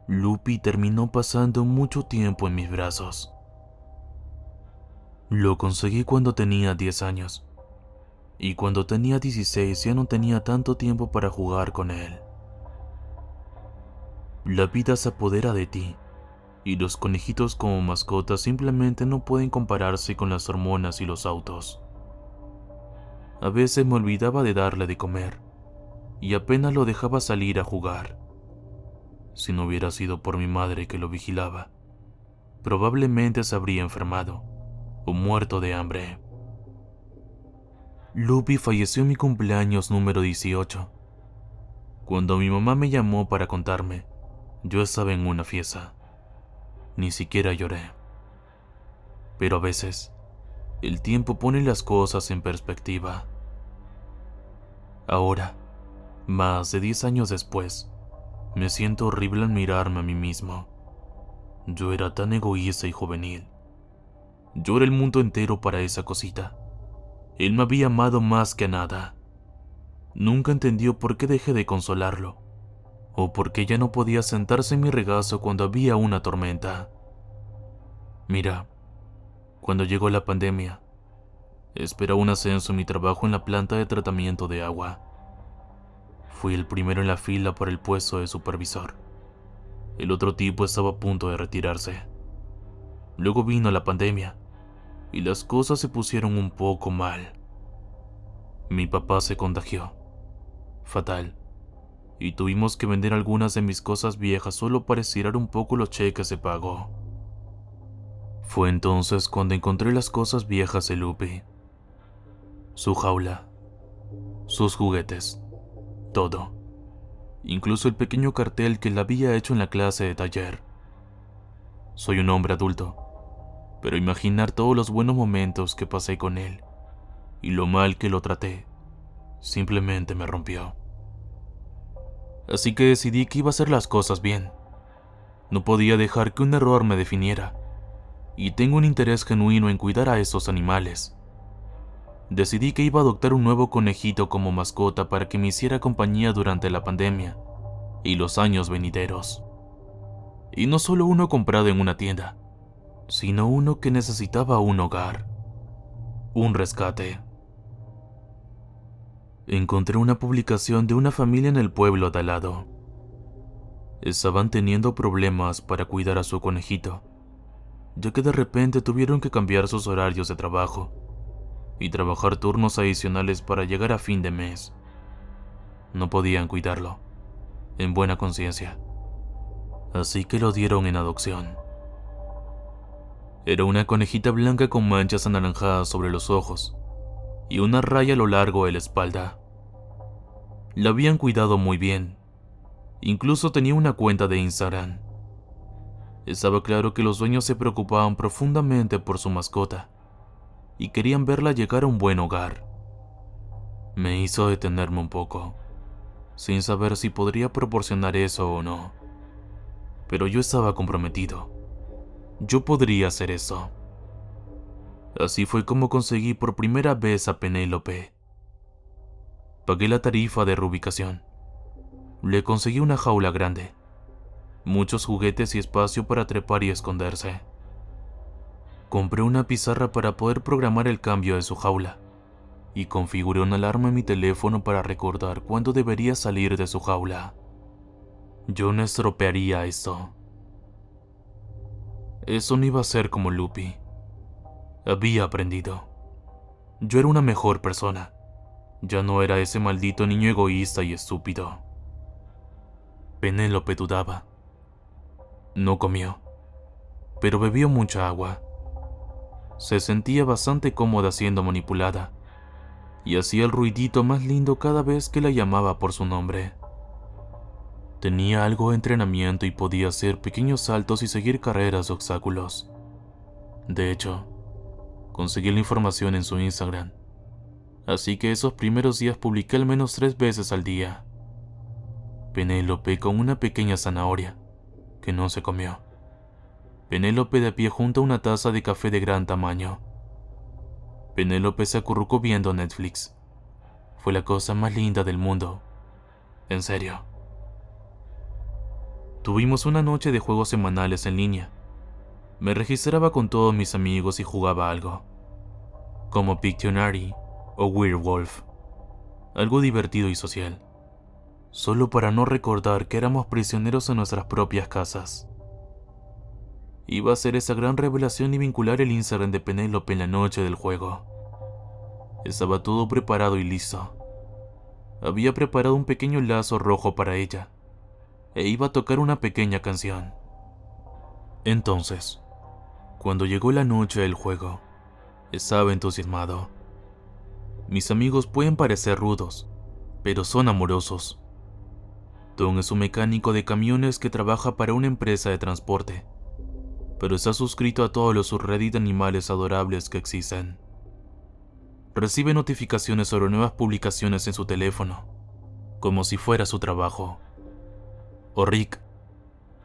Lupi terminó pasando mucho tiempo en mis brazos. Lo conseguí cuando tenía 10 años, y cuando tenía 16 ya no tenía tanto tiempo para jugar con él. La vida se apodera de ti, y los conejitos como mascotas simplemente no pueden compararse con las hormonas y los autos. A veces me olvidaba de darle de comer, y apenas lo dejaba salir a jugar. Si no hubiera sido por mi madre que lo vigilaba, probablemente se habría enfermado o muerto de hambre. Lupi falleció en mi cumpleaños número 18. Cuando mi mamá me llamó para contarme, yo estaba en una fiesta. Ni siquiera lloré. Pero a veces, el tiempo pone las cosas en perspectiva. Ahora, más de 10 años después, me siento horrible al mirarme a mí mismo. Yo era tan egoísta y juvenil. Yo era el mundo entero para esa cosita. Él me había amado más que a nada. Nunca entendió por qué dejé de consolarlo, o por qué ya no podía sentarse en mi regazo cuando había una tormenta. Mira, cuando llegó la pandemia, esperaba un ascenso en mi trabajo en la planta de tratamiento de agua. Fui el primero en la fila para el puesto de supervisor. El otro tipo estaba a punto de retirarse. Luego vino la pandemia, y las cosas se pusieron un poco mal. Mi papá se contagió. Fatal. Y tuvimos que vender algunas de mis cosas viejas solo para estirar un poco los cheques de pago. Fue entonces cuando encontré las cosas viejas de Lupi. Su jaula, sus juguetes, todo. Incluso el pequeño cartel que le había hecho en la clase de taller. Soy un hombre adulto, pero imaginar todos los buenos momentos que pasé con él y lo mal que lo traté, simplemente me rompió. Así que decidí que iba a hacer las cosas bien. No podía dejar que un error me definiera, y tengo un interés genuino en cuidar a esos animales. Decidí que iba a adoptar un nuevo conejito como mascota para que me hiciera compañía durante la pandemia y los años venideros. Y no solo uno comprado en una tienda, sino uno que necesitaba un hogar, un rescate. Encontré una publicación de una familia en el pueblo de al lado. Estaban teniendo problemas para cuidar a su conejito, ya que de repente tuvieron que cambiar sus horarios de trabajo y trabajar turnos adicionales para llegar a fin de mes. No podían cuidarlo, en buena conciencia, así que lo dieron en adopción. Era una conejita blanca con manchas anaranjadas sobre los ojos y una raya a lo largo de la espalda. La habían cuidado muy bien, incluso tenía una cuenta de Instagram. Estaba claro que los dueños se preocupaban profundamente por su mascota y querían verla llegar a un buen hogar. Me hizo detenerme un poco, sin saber si podría proporcionar eso o no. Pero yo estaba comprometido. Yo podría hacer eso. Así fue como conseguí por primera vez a Penélope. Pagué la tarifa de reubicación. Le conseguí una jaula grande, muchos juguetes y espacio para trepar y esconderse. Compré una pizarra para poder programar el cambio de su jaula y configuré una alarma en mi teléfono para recordar cuándo debería salir de su jaula. Yo no estropearía esto. Eso no iba a ser como Lupi. Había aprendido. Yo era una mejor persona. Ya no era ese maldito niño egoísta y estúpido. Penélope dudaba. No comió, pero bebió mucha agua. Se sentía bastante cómoda siendo manipulada y hacía el ruidito más lindo cada vez que la llamaba por su nombre. Tenía algo de entrenamiento y podía hacer pequeños saltos y seguir carreras de obstáculos. De hecho, conseguí la información en su Instagram, así que esos primeros días publiqué al menos 3 veces al día. Penélope con una pequeña zanahoria, que no se comió. Penélope de pie junto a una taza de café de gran tamaño. Penélope se acurrucó viendo Netflix. Fue la cosa más linda del mundo. En serio. Tuvimos una noche de juegos semanales en línea. Me registraba con todos mis amigos y jugaba algo, como Pictionary o Werewolf. Algo divertido y social, solo para no recordar que éramos prisioneros en nuestras propias casas. Iba a hacer esa gran revelación y vincular el Instagram de Penélope en la noche del juego. Estaba todo preparado y listo. Había preparado un pequeño lazo rojo para ella, e iba a tocar una pequeña canción. Entonces, cuando llegó la noche del juego, estaba entusiasmado. Mis amigos pueden parecer rudos, pero son amorosos. Tom es un mecánico de camiones que trabaja para una empresa de transporte, pero está suscrito a todos los subreddit de animales adorables que existen. Recibe notificaciones sobre nuevas publicaciones en su teléfono, como si fuera su trabajo. O Rick,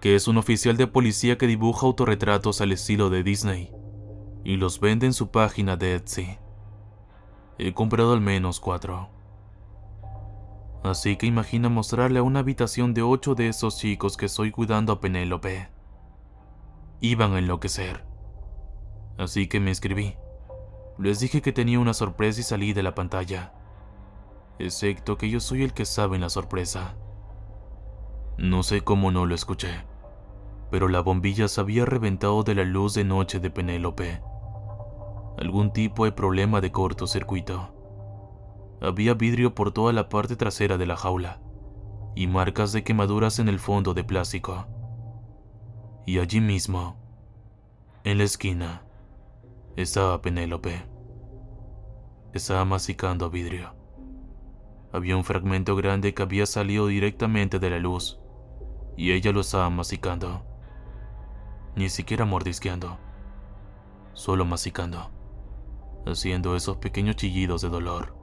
que es un oficial de policía que dibuja autorretratos al estilo de Disney y los vende en su página de Etsy. He comprado al menos 4. Así que imagina mostrarle a una habitación de 8 de esos chicos que estoy cuidando a Penélope. Iban a enloquecer. Así que me escribí. Les dije que tenía una sorpresa y salí de la pantalla. Excepto que yo soy el que sabe en la sorpresa. No sé cómo no lo escuché, pero la bombilla se había reventado de la luz de noche de Penélope. Algún tipo de problema de cortocircuito. Había vidrio por toda la parte trasera de la jaula y marcas de quemaduras en el fondo de plástico. Y allí mismo, en la esquina, estaba Penélope. Estaba masticando vidrio. Había un fragmento grande que había salido directamente de la luz y ella lo estaba masticando. Ni siquiera mordisqueando, solo masticando, haciendo esos pequeños chillidos de dolor.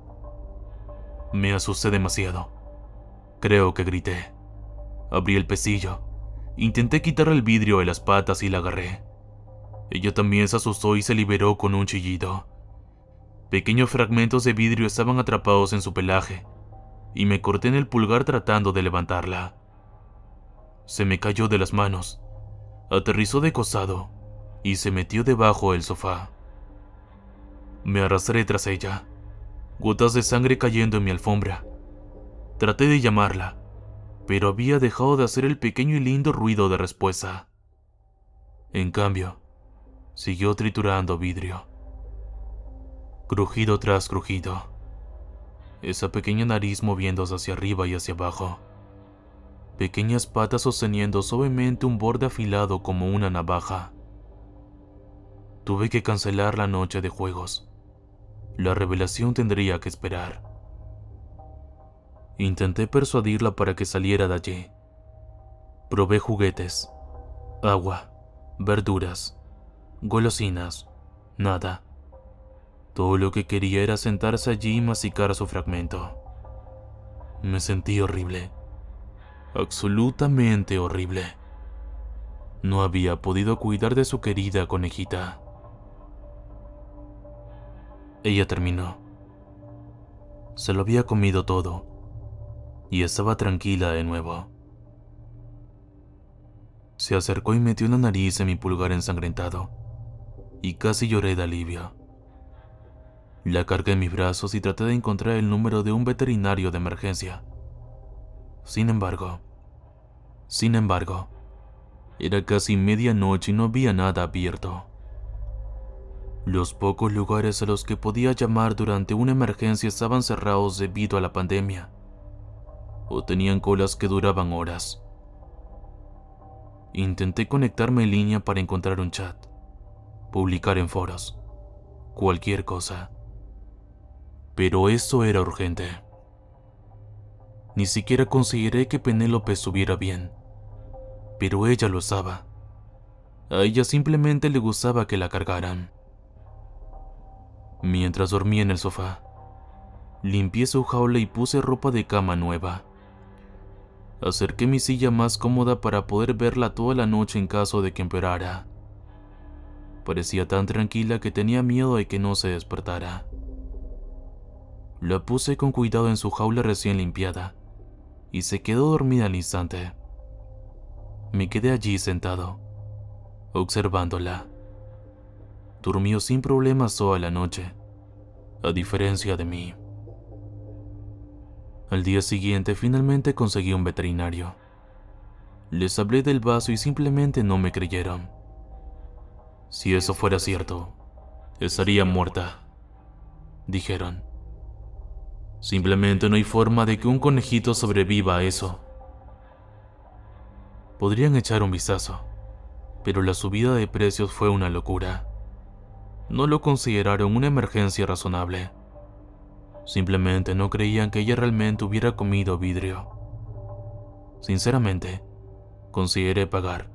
Me asusté demasiado. Creo que grité. Abrí el pesillo. Intenté quitarle el vidrio de las patas y la agarré. Ella también se asustó y se liberó con un chillido. Pequeños fragmentos de vidrio estaban atrapados en su pelaje, y me corté en el pulgar tratando de levantarla. Se me cayó de las manos, aterrizó de costado y se metió debajo del sofá. Me arrastré tras ella, gotas de sangre cayendo en mi alfombra. Traté de llamarla, pero había dejado de hacer el pequeño y lindo ruido de respuesta. En cambio, Siguió triturando vidrio. Crujido tras crujido. Esa pequeña nariz moviéndose hacia arriba y hacia abajo. Pequeñas patas sosteniendo suavemente un borde afilado como una navaja. Tuve que cancelar la noche de juegos. La revelación tendría que esperar. Intenté persuadirla para que saliera de allí. Probé juguetes, agua, verduras, golosinas, nada. Todo lo que quería era sentarse allí y masticar su fragmento. Me sentí horrible. Absolutamente horrible. No había podido cuidar de su querida conejita. Ella terminó. Se lo había comido todo y estaba tranquila de nuevo. Se acercó y metió la nariz en mi pulgar ensangrentado y casi lloré de alivio. La cargué en mis brazos y traté de encontrar el número de un veterinario de emergencia. Sin embargo, era casi medianoche y no había nada abierto. Los pocos lugares a los que podía llamar durante una emergencia estaban cerrados debido a la pandemia, o tenían colas que duraban horas. Intenté conectarme en línea para encontrar un chat, publicar en foros, cualquier cosa. Pero eso era urgente. Ni siquiera consideré que Penélope estuviera bien, pero ella lo estaba. A ella simplemente le gustaba que la cargaran. Mientras dormía en el sofá, limpié su jaula y puse ropa de cama nueva. Acerqué mi silla más cómoda para poder verla toda la noche en caso de que empeorara. Parecía tan tranquila que tenía miedo de que no se despertara. La puse con cuidado en su jaula recién limpiada y se quedó dormida al instante. Me quedé allí sentado, observándola. Durmió sin problemas toda la noche, a diferencia de mí. Al día siguiente finalmente conseguí un veterinario. Les hablé del vaso y simplemente no me creyeron. Si eso fuera cierto, estaría muerta, dijeron. Simplemente no hay forma de que un conejito sobreviva a eso. Podrían echar un vistazo, pero la subida de precios fue una locura. No lo consideraron una emergencia razonable. Simplemente no creían que ella realmente hubiera comido vidrio. Sinceramente, consideré pagar,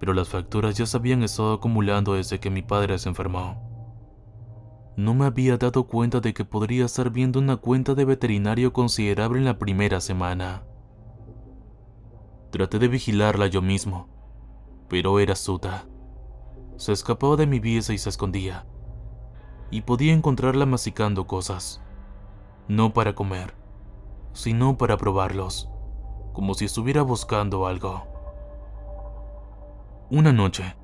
pero las facturas ya se habían estado acumulando desde que mi padre se enfermó. No me había dado cuenta de que podría estar viendo una cuenta de veterinario considerable en la primera semana. Traté de vigilarla yo mismo, pero era astuta. Se escapaba de mi vista y se escondía, y podía encontrarla masticando cosas. No para comer, sino para probarlos, como si estuviera buscando algo. Una noche,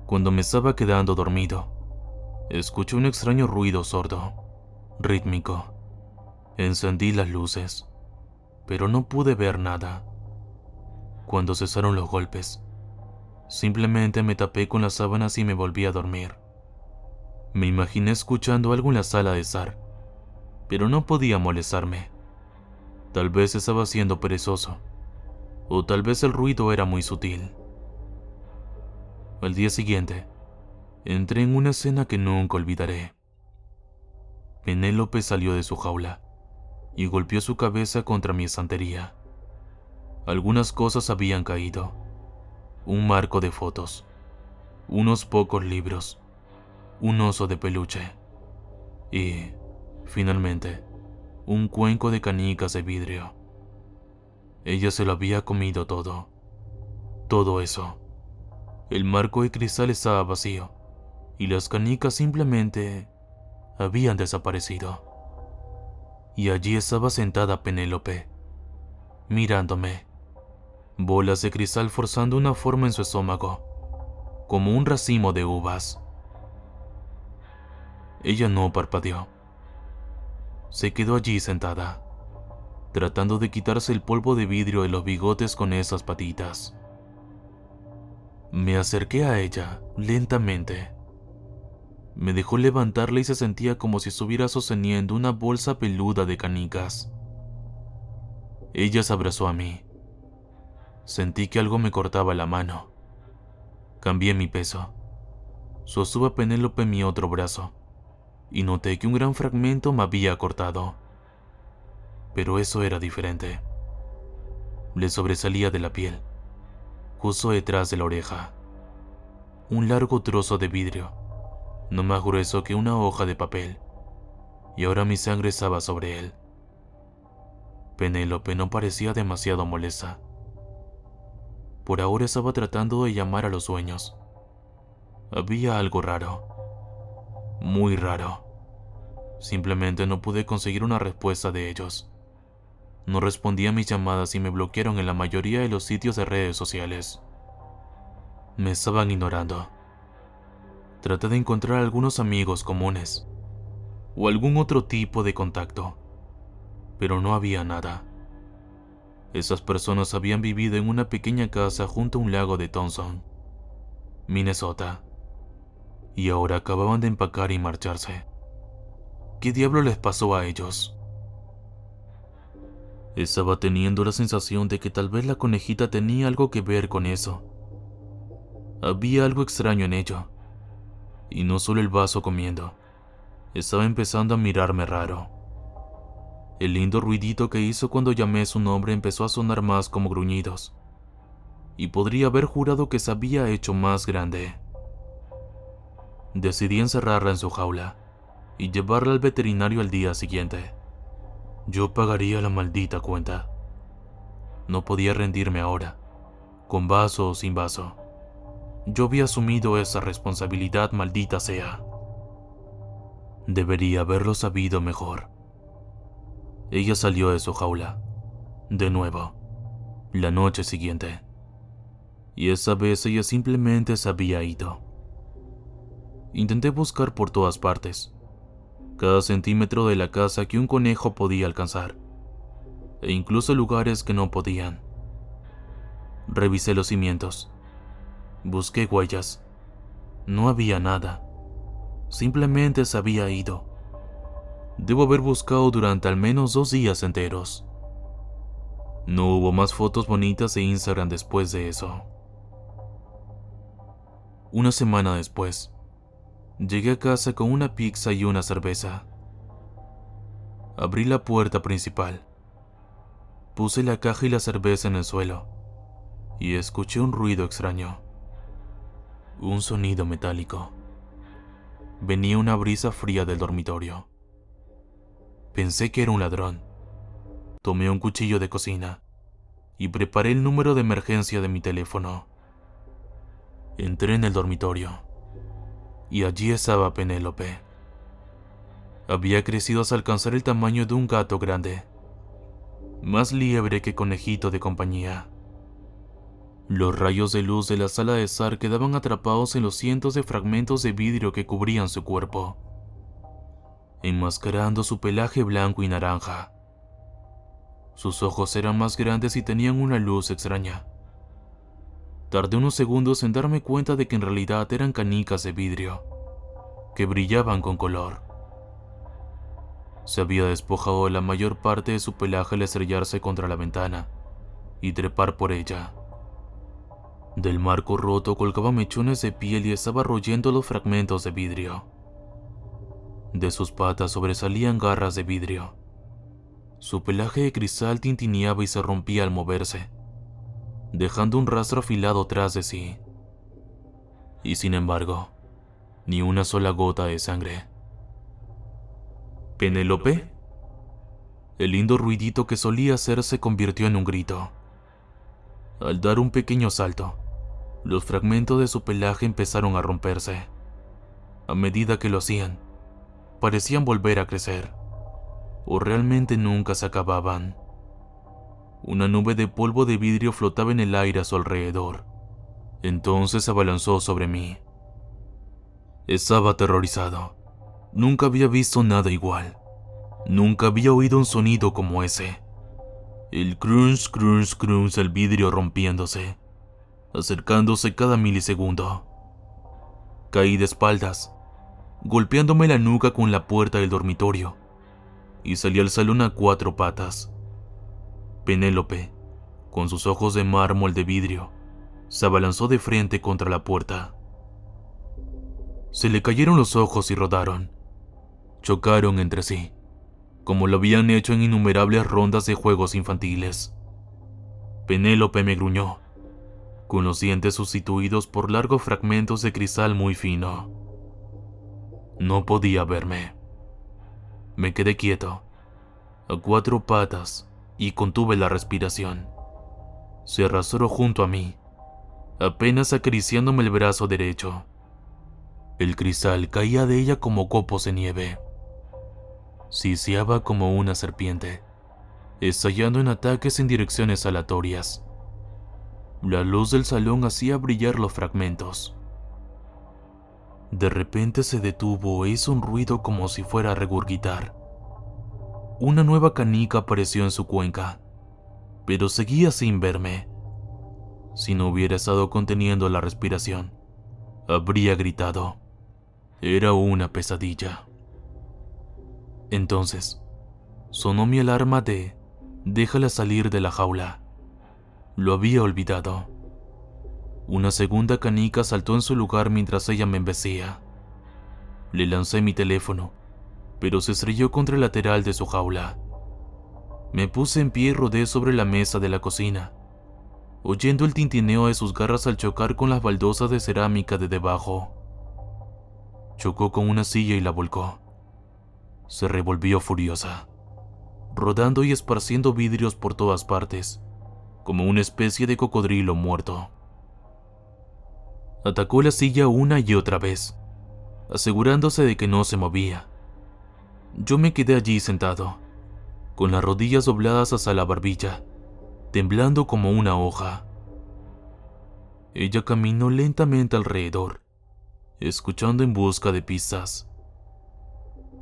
cuando me estaba quedando dormido, escuché un extraño ruido sordo, rítmico. Encendí las luces, pero no pude ver nada. Cuando cesaron los golpes, simplemente me tapé con las sábanas y me volví a dormir. Me imaginé escuchando algo en la sala de estar, pero no podía molestarme. Tal vez estaba siendo perezoso, o tal vez el ruido era muy sutil. Al día siguiente, entré en una escena que nunca olvidaré. Penélope salió de su jaula y golpeó su cabeza contra mi estantería. Algunas cosas habían caído. Un marco de fotos, unos pocos libros, un oso de peluche y, finalmente, un cuenco de canicas de vidrio. Ella se lo había comido todo. Todo eso. El marco de cristal estaba vacío y las canicas simplemente habían desaparecido. Y allí estaba sentada Penélope, mirándome. Bolas de cristal forzando una forma en su estómago, como un racimo de uvas. Ella no parpadeó. Se quedó allí sentada, tratando de quitarse el polvo de vidrio de los bigotes con esas patitas. Me acerqué a ella, lentamente. Me dejó levantarla y se sentía como si estuviera sosteniendo una bolsa peluda de canicas. Ella se abrazó a mí. Sentí que algo me cortaba la mano. Cambié mi peso. Sostuve a Penélope en mi otro brazo y noté que un gran fragmento me había cortado. Pero eso era diferente. Le sobresalía de la piel, justo detrás de la oreja. Un largo trozo de vidrio, no más grueso que una hoja de papel, y ahora mi sangre estaba sobre él. Penélope no parecía demasiado molesta. Por ahora estaba tratando de llamar a los sueños. Había algo raro. Muy raro. Simplemente no pude conseguir una respuesta de ellos. No respondí a mis llamadas y me bloquearon en la mayoría de los sitios de redes sociales. Me estaban ignorando. Traté de encontrar algunos amigos comunes o algún otro tipo de contacto, pero no había nada. Esas personas habían vivido en una pequeña casa junto a un lago de Thompson, Minnesota, y ahora acababan de empacar y marcharse. ¿Qué diablo les pasó a ellos? Estaba teniendo la sensación de que tal vez la conejita tenía algo que ver con eso. Había algo extraño en ello, y no solo el vaso comiendo. Estaba empezando a mirarme raro. El lindo ruidito que hizo cuando llamé su nombre empezó a sonar más como gruñidos, y podría haber jurado que se había hecho más grande. Decidí encerrarla en su jaula y llevarla al veterinario al día siguiente. Yo pagaría la maldita cuenta. No podía rendirme ahora, con vaso o sin vaso. Yo había asumido esa responsabilidad, maldita sea. Debería haberlo sabido mejor. Ella salió de su jaula, de nuevo, la noche siguiente. Y esa vez ella simplemente se había ido. Intenté buscar por todas partes, cada centímetro de la casa que un conejo podía alcanzar, e incluso lugares que no podían. Revisé los cimientos, busqué huellas. No había nada. Simplemente se había ido. Debo haber buscado durante al menos 2 días enteros. No hubo más fotos bonitas de Instagram después de eso. Una semana después, llegué a casa con una pizza y una cerveza. Abrí la puerta principal. Puse la caja y la cerveza en el suelo y escuché un ruido extraño. Un sonido metálico. Venía una brisa fría del dormitorio. Pensé que era un ladrón. Tomé un cuchillo de cocina y preparé el número de emergencia de mi teléfono. Entré en el dormitorio y allí estaba Penélope. Había crecido hasta alcanzar el tamaño de un gato grande, más liebre que conejito de compañía. Los rayos de luz de la sala de estar quedaban atrapados en los cientos de fragmentos de vidrio que cubrían su cuerpo, enmascarando su pelaje blanco y naranja. Sus ojos eran más grandes y tenían una luz extraña. Tardé unos segundos en darme cuenta de que en realidad eran canicas de vidrio, que brillaban con color. Se había despojado de la mayor parte de su pelaje al estrellarse contra la ventana y trepar por ella. Del marco roto colgaban mechones de piel y estaba royendo los fragmentos de vidrio. De sus patas sobresalían garras de vidrio. Su pelaje de cristal tintineaba y se rompía al moverse, dejando un rastro afilado tras de sí. Y sin embargo, ni una sola gota de sangre. ¿Penélope? El lindo ruidito que solía hacer se convirtió en un grito. Al dar un pequeño salto, los fragmentos de su pelaje empezaron a romperse. A medida que lo hacían, parecían volver a crecer, o realmente nunca se acababan. Una nube de polvo de vidrio flotaba en el aire a su alrededor. Entonces se abalanzó sobre mí. Estaba aterrorizado. Nunca había visto nada igual. Nunca había oído un sonido como ese. El crunch, crunch, crunch del vidrio rompiéndose. acercándose cada milisegundo. Caí de espaldas, golpeándome la nuca con la puerta del dormitorio, y salí al salón a 4 patas. Penélope, con sus ojos de mármol de vidrio, se abalanzó de frente contra la puerta. Se le cayeron los ojos y rodaron. Chocaron entre sí, como lo habían hecho en innumerables rondas de juegos infantiles. Penélope me gruñó, con los dientes sustituidos por largos fragmentos de cristal muy fino. No podía verme. Me quedé quieto, a 4 patas, y contuve la respiración. Se arrastró junto a mí, apenas acariciándome el brazo derecho. El cristal caía de ella como copos de nieve. Siseaba como una serpiente, estallando en ataques en direcciones aleatorias. La luz del salón hacía brillar los fragmentos. De repente se detuvo e hizo un ruido como si fuera a regurgitar. Una nueva canica apareció en su cuenca, pero seguía sin verme. Si no hubiera estado conteniendo la respiración, habría gritado. Era una pesadilla. Entonces, sonó mi alarma de «déjala salir de la jaula». Lo había olvidado. Una segunda canica saltó en su lugar mientras ella me embecía. Le lancé mi teléfono, pero se estrelló contra el lateral de su jaula. Me puse en pie y rodé sobre la mesa de la cocina, oyendo el tintineo de sus garras al chocar con las baldosas de cerámica de debajo. Chocó con una silla y la volcó. Se revolvió furiosa, rodando y esparciendo vidrios por todas partes, como una especie de cocodrilo muerto. Atacó la silla una y otra vez, asegurándose de que no se movía. Yo me quedé allí sentado, con las rodillas dobladas hasta la barbilla, temblando como una hoja. Ella caminó lentamente alrededor, escuchando en busca de pistas.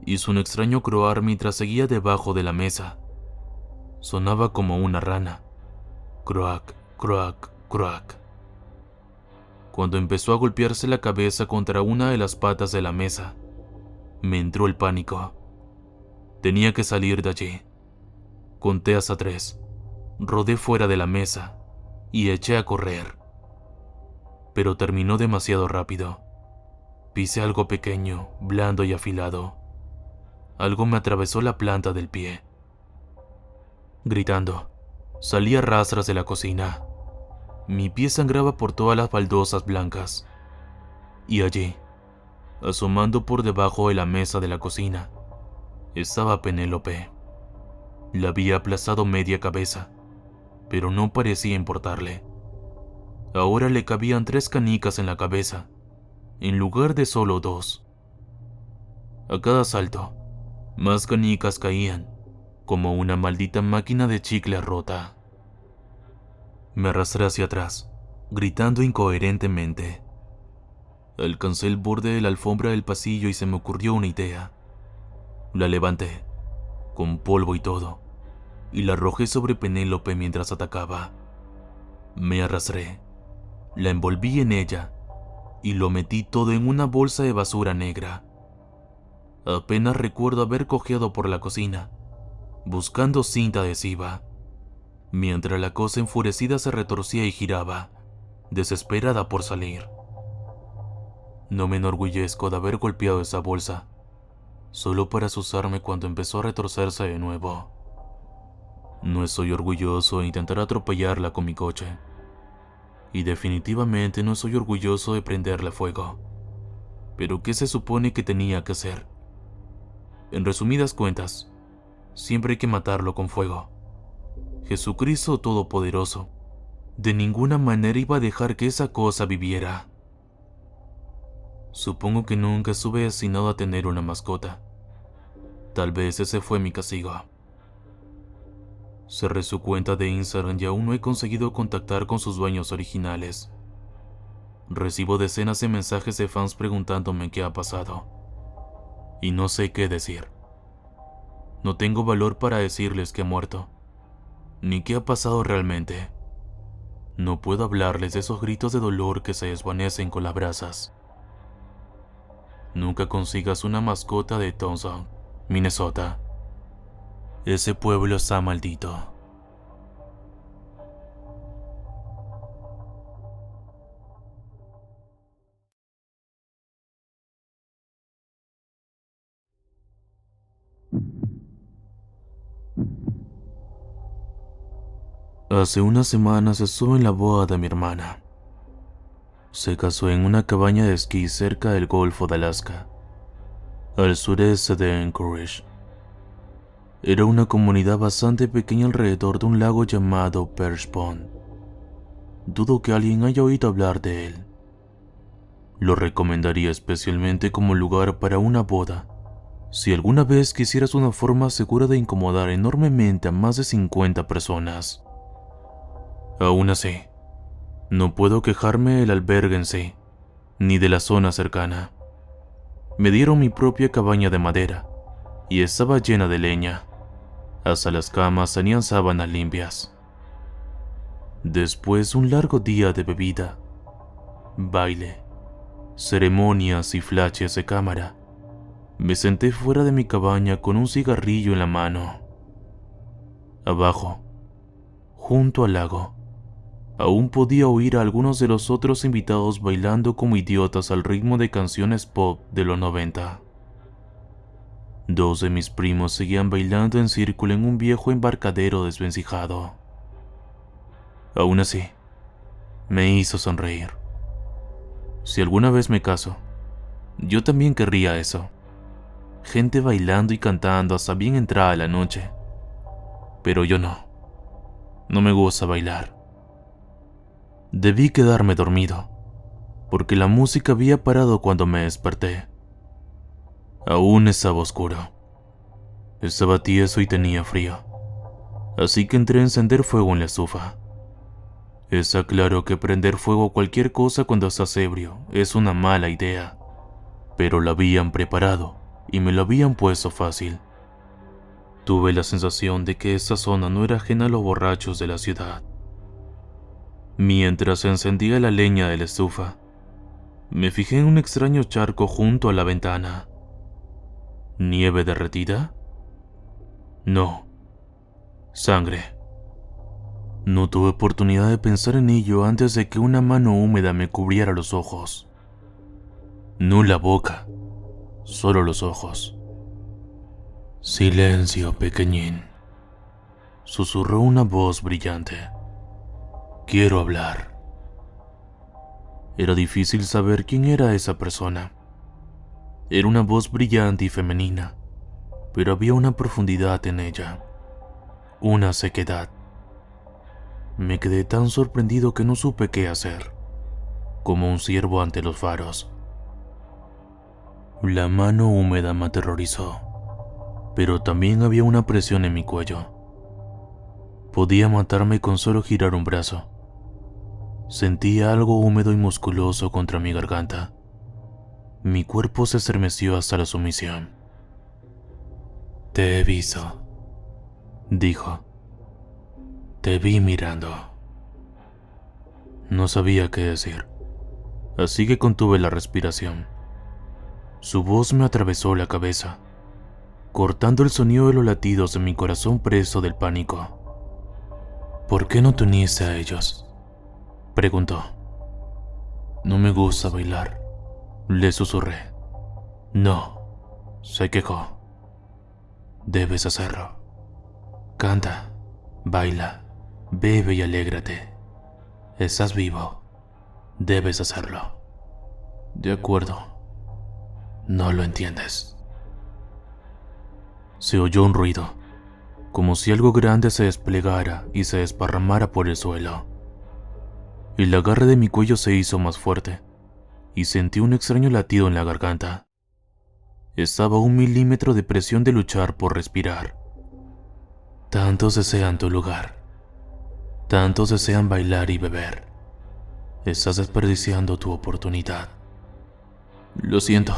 Hizo un extraño croar mientras seguía debajo de la mesa. Sonaba como una rana. Croak, croak, croak. Cuando empezó a golpearse la cabeza contra una de las patas de la mesa, me entró el pánico. Tenía que salir de allí. Conté hasta 3, rodé fuera de la mesa y eché a correr. Pero terminó demasiado rápido. Pisé algo pequeño, blando y afilado. Algo me atravesó la planta del pie. Gritando, salí a rastras de la cocina. Mi pie sangraba por todas las baldosas blancas. Y allí, asomando por debajo de la mesa de la cocina, estaba Penélope. La había aplastado media cabeza, pero no parecía importarle. Ahora le cabían 3 canicas en la cabeza, en lugar de solo 2. A cada salto, más canicas caían, como una maldita máquina de chicle rota. Me arrastré hacia atrás, gritando incoherentemente. Alcancé el borde de la alfombra del pasillo y se me ocurrió una idea. La levanté, con polvo y todo, y la arrojé sobre Penélope mientras atacaba. Me arrastré, la envolví en ella y lo metí todo en una bolsa de basura negra. Apenas recuerdo haber cojeado por la cocina, buscando cinta adhesiva, mientras la cosa enfurecida se retorcía y giraba, desesperada por salir. No me enorgullezco de haber golpeado esa bolsa, solo para azuzarme cuando empezó a retorcerse de nuevo. No estoy orgulloso de intentar atropellarla con mi coche, y definitivamente no soy orgulloso de prenderle fuego. Pero ¿qué se supone que tenía que hacer? En resumidas cuentas, siempre hay que matarlo con fuego. Jesucristo Todopoderoso de ninguna manera iba a dejar que esa cosa viviera. Supongo que nunca estuve destinado a tener una mascota. Tal vez ese fue mi castigo. Cerré su cuenta de Instagram y aún no he conseguido contactar con sus dueños originales. Recibo decenas de mensajes de fans preguntándome qué ha pasado, y no sé qué decir. No tengo valor para decirles que ha muerto, ni qué ha pasado realmente. No puedo hablarles de esos gritos de dolor que se desvanecen con las brasas. Nunca consigas una mascota de Thompson, Minnesota. Ese pueblo está maldito. Hace unas semanas estuve en la boda de mi hermana. Se casó en una cabaña de esquí cerca del Golfo de Alaska, al sureste de Anchorage. Era una comunidad bastante pequeña alrededor de un lago llamado Perch Pond. Dudo que alguien haya oído hablar de él. Lo recomendaría especialmente como lugar para una boda, si alguna vez quisieras una forma segura de incomodar enormemente a más de 50 personas. Aún así, no puedo quejarme del albergue en sí, ni de la zona cercana. Me dieron mi propia cabaña de madera, y estaba llena de leña. Hasta las camas tenían sábanas limpias. Después de un largo día de bebida, baile, ceremonias y flashes de cámara, me senté fuera de mi cabaña con un cigarrillo en la mano. Abajo, junto al lago, aún podía oír a algunos de los otros invitados bailando como idiotas al ritmo de canciones pop de los 90. Dos de mis primos seguían bailando en círculo en un viejo embarcadero desvencijado. Aún así, me hizo sonreír. Si alguna vez me caso, yo también querría eso. Gente bailando y cantando hasta bien entrada la noche. Pero yo no. No me gusta bailar. Debí quedarme dormido, porque la música había parado cuando me desperté. Aún estaba oscuro. Estaba tieso y tenía frío, así que entré a encender fuego en la estufa. Está claro que prender fuego a cualquier cosa cuando estás ebrio es una mala idea, pero lo habían preparado y me lo habían puesto fácil. Tuve la sensación de que esta zona no era ajena a los borrachos de la ciudad. Mientras encendía la leña de la estufa, me fijé en un extraño charco junto a la ventana. ¿Nieve derretida? No. Sangre. No tuve oportunidad de pensar en ello antes de que una mano húmeda me cubriera los ojos. No la boca, solo los ojos. Silencio, pequeñín, susurró una voz brillante. Quiero hablar. Era difícil saber quién era esa persona. Era una voz brillante y femenina, pero había una profundidad en ella, una sequedad. Me quedé tan sorprendido que no supe qué hacer, como un ciervo ante los faros. La mano húmeda me aterrorizó, pero también había una presión en mi cuello. Podía matarme con solo girar un brazo. Sentía algo húmedo y musculoso contra mi garganta. Mi cuerpo se estremeció hasta la sumisión. Te he visto, dijo. Te vi mirando. No sabía qué decir, así que contuve la respiración. Su voz me atravesó la cabeza, cortando el sonido de los latidos de mi corazón preso del pánico. ¿Por qué no te uniste a ellos?, preguntó. No me gusta bailar, le susurré. No, se quejó. Debes hacerlo. Canta, baila, bebe y alégrate. Estás vivo. Debes hacerlo. De acuerdo. No lo entiendes. Se oyó un ruido, como si algo grande se desplegara y se desparramara por el suelo. El agarre de mi cuello se hizo más fuerte, y sentí un extraño latido en la garganta. Estaba a 1 milímetro de presión de luchar por respirar. Tantos desean tu lugar. Tantos desean bailar y beber. Estás desperdiciando tu oportunidad. Lo siento.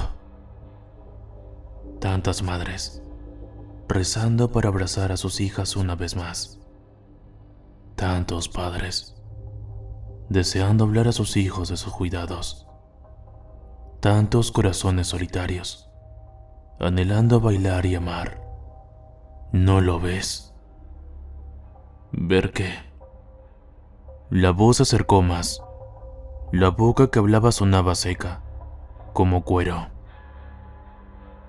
Tantas madres, rezando para abrazar a sus hijas una vez más. Tantos padres, deseando hablar a sus hijos de sus cuidados. Tantos corazones solitarios, anhelando bailar y amar. ¿No lo ves? ¿Ver qué? La voz se acercó más. La boca que hablaba sonaba seca, como cuero.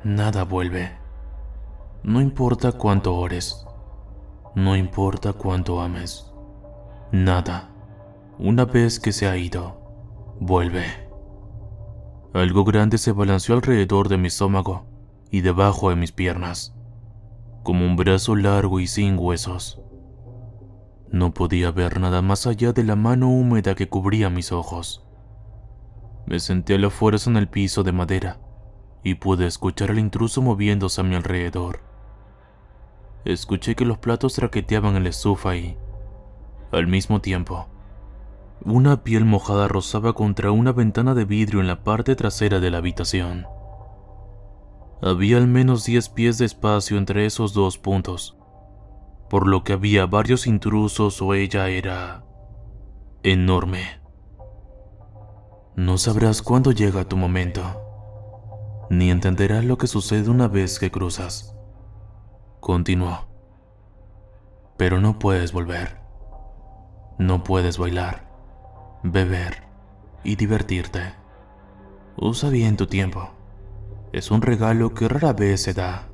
Nada vuelve. No importa cuánto ores. No importa cuánto ames. Nada, una vez que se ha ido, vuelve. Algo grande se balanceó alrededor de mi estómago y debajo de mis piernas, como un brazo largo y sin huesos. No podía ver nada más allá de la mano húmeda que cubría mis ojos. Me senté a la fuerza en el piso de madera y pude escuchar al intruso moviéndose a mi alrededor. Escuché que los platos traqueteaban en la estufa y, al mismo tiempo, una piel mojada rozaba contra una ventana de vidrio en la parte trasera de la habitación. Había al menos 10 pies de espacio entre esos dos puntos, por lo que había varios intrusos o ella era enorme. No sabrás cuándo llega tu momento, ni entenderás lo que sucede una vez que cruzas. Continuó. Pero no puedes volver. No puedes bailar, beber y divertirte. Usa bien tu tiempo. Es un regalo que rara vez se da.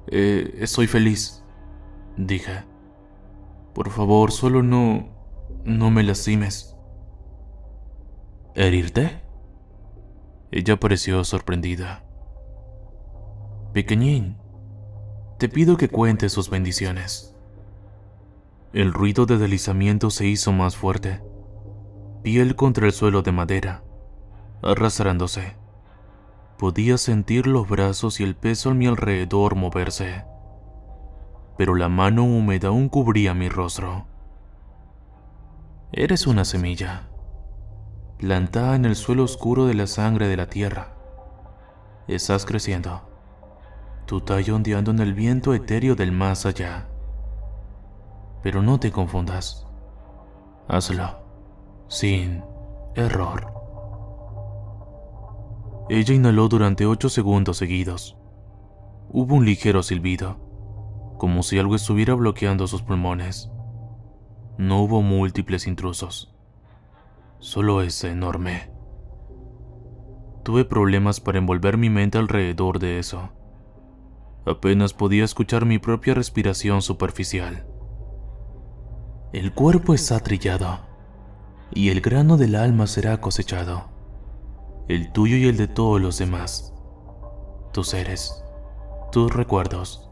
Estoy feliz, dije. Por favor, solo no me lastimes. ¿Herirte? Ella pareció sorprendida. Pequeñín, te pido que cuentes sus bendiciones. El ruido de deslizamiento se hizo más fuerte. Piel contra el suelo de madera, arrastrándose. Podía sentir los brazos y el peso a mi alrededor moverse, pero la mano húmeda aún cubría mi rostro. Eres una semilla, plantada en el suelo oscuro de la sangre de la tierra. Estás creciendo, tu tallo ondeando en el viento etéreo del más allá. Pero no te confundas. Hazlo, sin error. Ella inhaló durante 8 segundos seguidos. Hubo un ligero silbido, como si algo estuviera bloqueando sus pulmones. No hubo múltiples intrusos, solo ese enorme. Tuve problemas para envolver mi mente alrededor de eso. Apenas podía escuchar mi propia respiración superficial. El cuerpo está trillado, y el grano del alma será cosechado. El tuyo y el de todos los demás. Tus seres, tus recuerdos,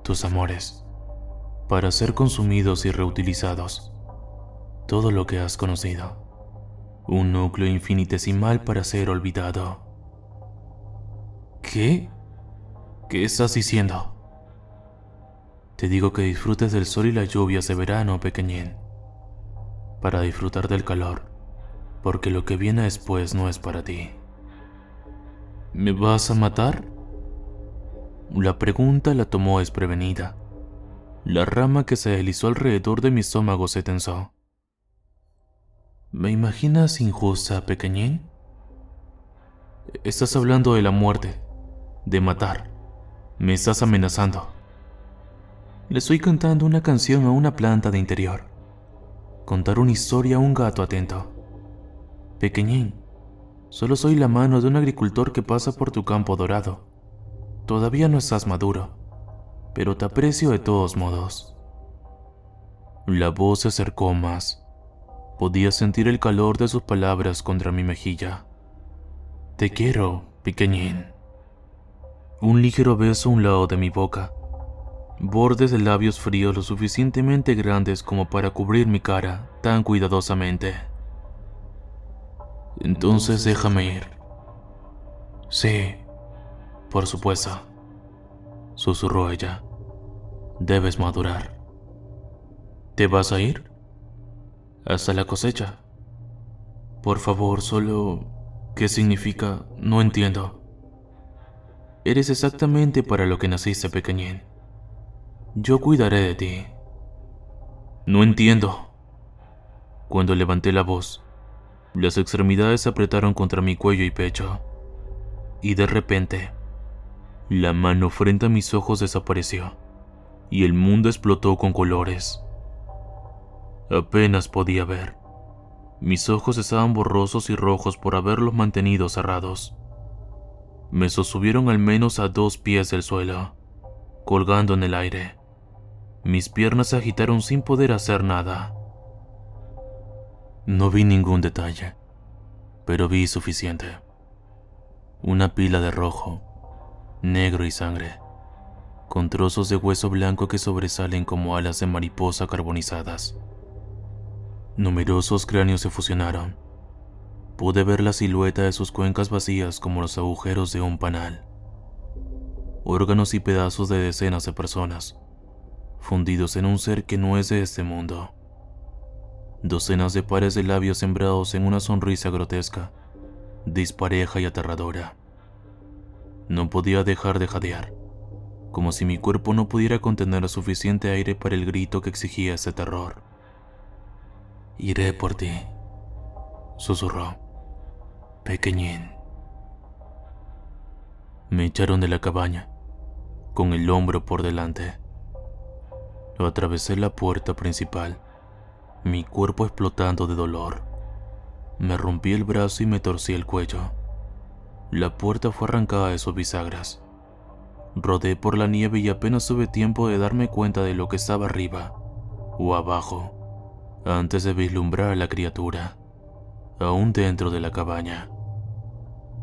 tus amores, para ser consumidos y reutilizados. Todo lo que has conocido. Un núcleo infinitesimal para ser olvidado. ¿Qué? ¿Qué estás diciendo? Te digo que disfrutes del sol y las lluvias de verano, pequeñín. Para disfrutar del calor, porque lo que viene después no es para ti. ¿Me vas a matar? La pregunta la tomó desprevenida. La rama que se deslizó alrededor de mi estómago se tensó. ¿Me imaginas injusta, pequeñín? Estás hablando de la muerte, de matar. Me estás amenazando. Le estoy cantando una canción a una planta de interior. Contar una historia a un gato atento. Pequeñín, solo soy la mano de un agricultor que pasa por tu campo dorado. Todavía no estás maduro, pero te aprecio de todos modos. La voz se acercó más. Podía sentir el calor de sus palabras contra mi mejilla. Te quiero, pequeñín. Un ligero beso a un lado de mi boca. Bordes de labios fríos lo suficientemente grandes como para cubrir mi cara tan cuidadosamente. Entonces déjame ir. Sí, por supuesto, susurró ella. Debes madurar. ¿Te vas a ir? Hasta la cosecha. Por favor, solo... ¿Qué significa? No entiendo. Eres exactamente para lo que naciste, pequeñín. Yo cuidaré de ti. No entiendo. Cuando levanté la voz, las extremidades se apretaron contra mi cuello y pecho, y de repente, la mano frente a mis ojos desapareció, y el mundo explotó con colores. Apenas podía ver. Mis ojos estaban borrosos y rojos por haberlos mantenido cerrados. Me sostuvieron al menos a 2 pies del suelo, colgando en el aire. Mis piernas se agitaron sin poder hacer nada. No vi ningún detalle, pero vi suficiente. Una pila de rojo, negro y sangre, con trozos de hueso blanco que sobresalen como alas de mariposa carbonizadas. Numerosos cráneos se fusionaron. Pude ver la silueta de sus cuencas vacías como los agujeros de un panal. Órganos y pedazos de decenas de personas, fundidos en un ser que no es de este mundo. Docenas de pares de labios sembrados en una sonrisa grotesca, dispareja y aterradora. No podía dejar de jadear, como si mi cuerpo no pudiera contener suficiente aire para el grito que exigía ese terror. «Iré por ti», susurró, «pequeñín». Me echaron de la cabaña, con el hombro por delante. Lo atravesé la puerta principal, mi cuerpo explotando de dolor. Me rompí el brazo y me torcí el cuello. La puerta fue arrancada de sus bisagras. Rodé por la nieve y apenas tuve tiempo de darme cuenta de lo que estaba arriba o abajo, antes de vislumbrar a la criatura, aún dentro de la cabaña.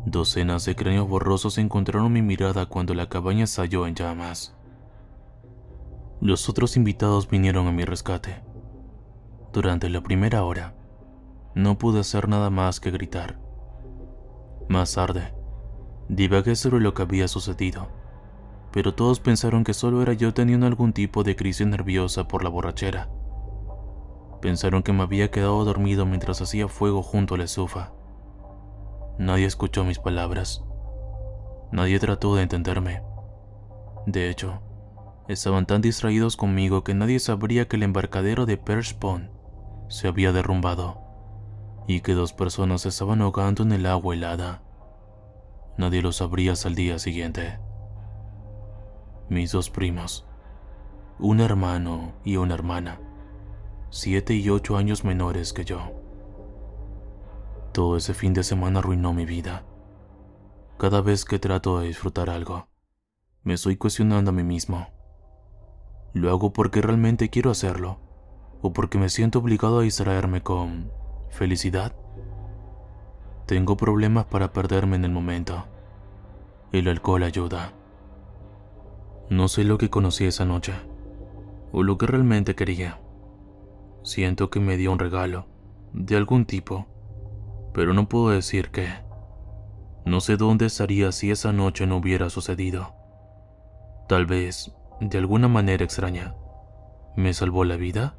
Docenas de cráneos borrosos encontraron mi mirada cuando la cabaña estalló en llamas. Los otros invitados vinieron a mi rescate. Durante la primera hora, no pude hacer nada más que gritar. Más tarde, divagué sobre lo que había sucedido, pero todos pensaron que solo era yo teniendo algún tipo de crisis nerviosa por la borrachera. Pensaron que me había quedado dormido mientras hacía fuego junto a la estufa. Nadie escuchó mis palabras. Nadie trató de entenderme. De hecho, estaban tan distraídos conmigo que nadie sabría que el embarcadero de Perch Pond se había derrumbado y que 2 personas se estaban ahogando en el agua helada. Nadie lo sabría hasta el día siguiente. Mis 2 primos, un hermano y una hermana, 7 y 8 años menores que yo. Todo ese fin de semana arruinó mi vida. Cada vez que trato de disfrutar algo, me estoy cuestionando a mí mismo. ¿Lo hago porque realmente quiero hacerlo? ¿O porque me siento obligado a distraerme con felicidad? Tengo problemas para perderme en el momento. El alcohol ayuda. No sé lo que conocí esa noche, o lo que realmente quería. Siento que me dio un regalo, de algún tipo, pero no puedo decir qué. No sé dónde estaría si esa noche no hubiera sucedido. Tal vez, de alguna manera extraña, ¿me salvó la vida?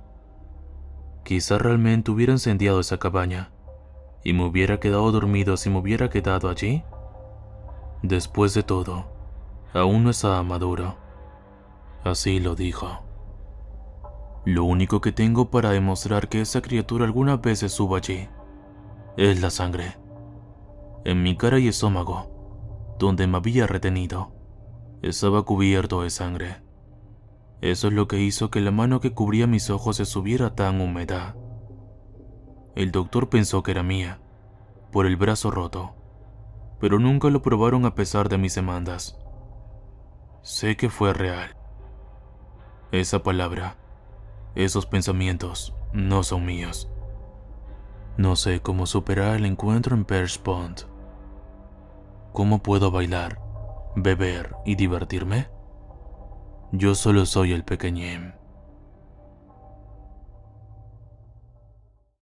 Quizá realmente hubiera incendiado esa cabaña y me hubiera quedado dormido si me hubiera quedado allí. Después de todo, aún no estaba maduro. Así lo dijo. Lo único que tengo para demostrar que esa criatura alguna vez estuvo allí es la sangre. En mi cara y estómago, donde me había retenido, estaba cubierto de sangre. Eso es lo que hizo que la mano que cubría mis ojos estuviera tan húmeda. El doctor pensó que era mía, por el brazo roto, pero nunca lo probaron a pesar de mis demandas. Sé que fue real. Esa palabra, esos pensamientos, no son míos. No sé cómo superar el encuentro en Perch Pond. ¿Cómo puedo bailar, beber y divertirme? Yo solo soy el pequeñín.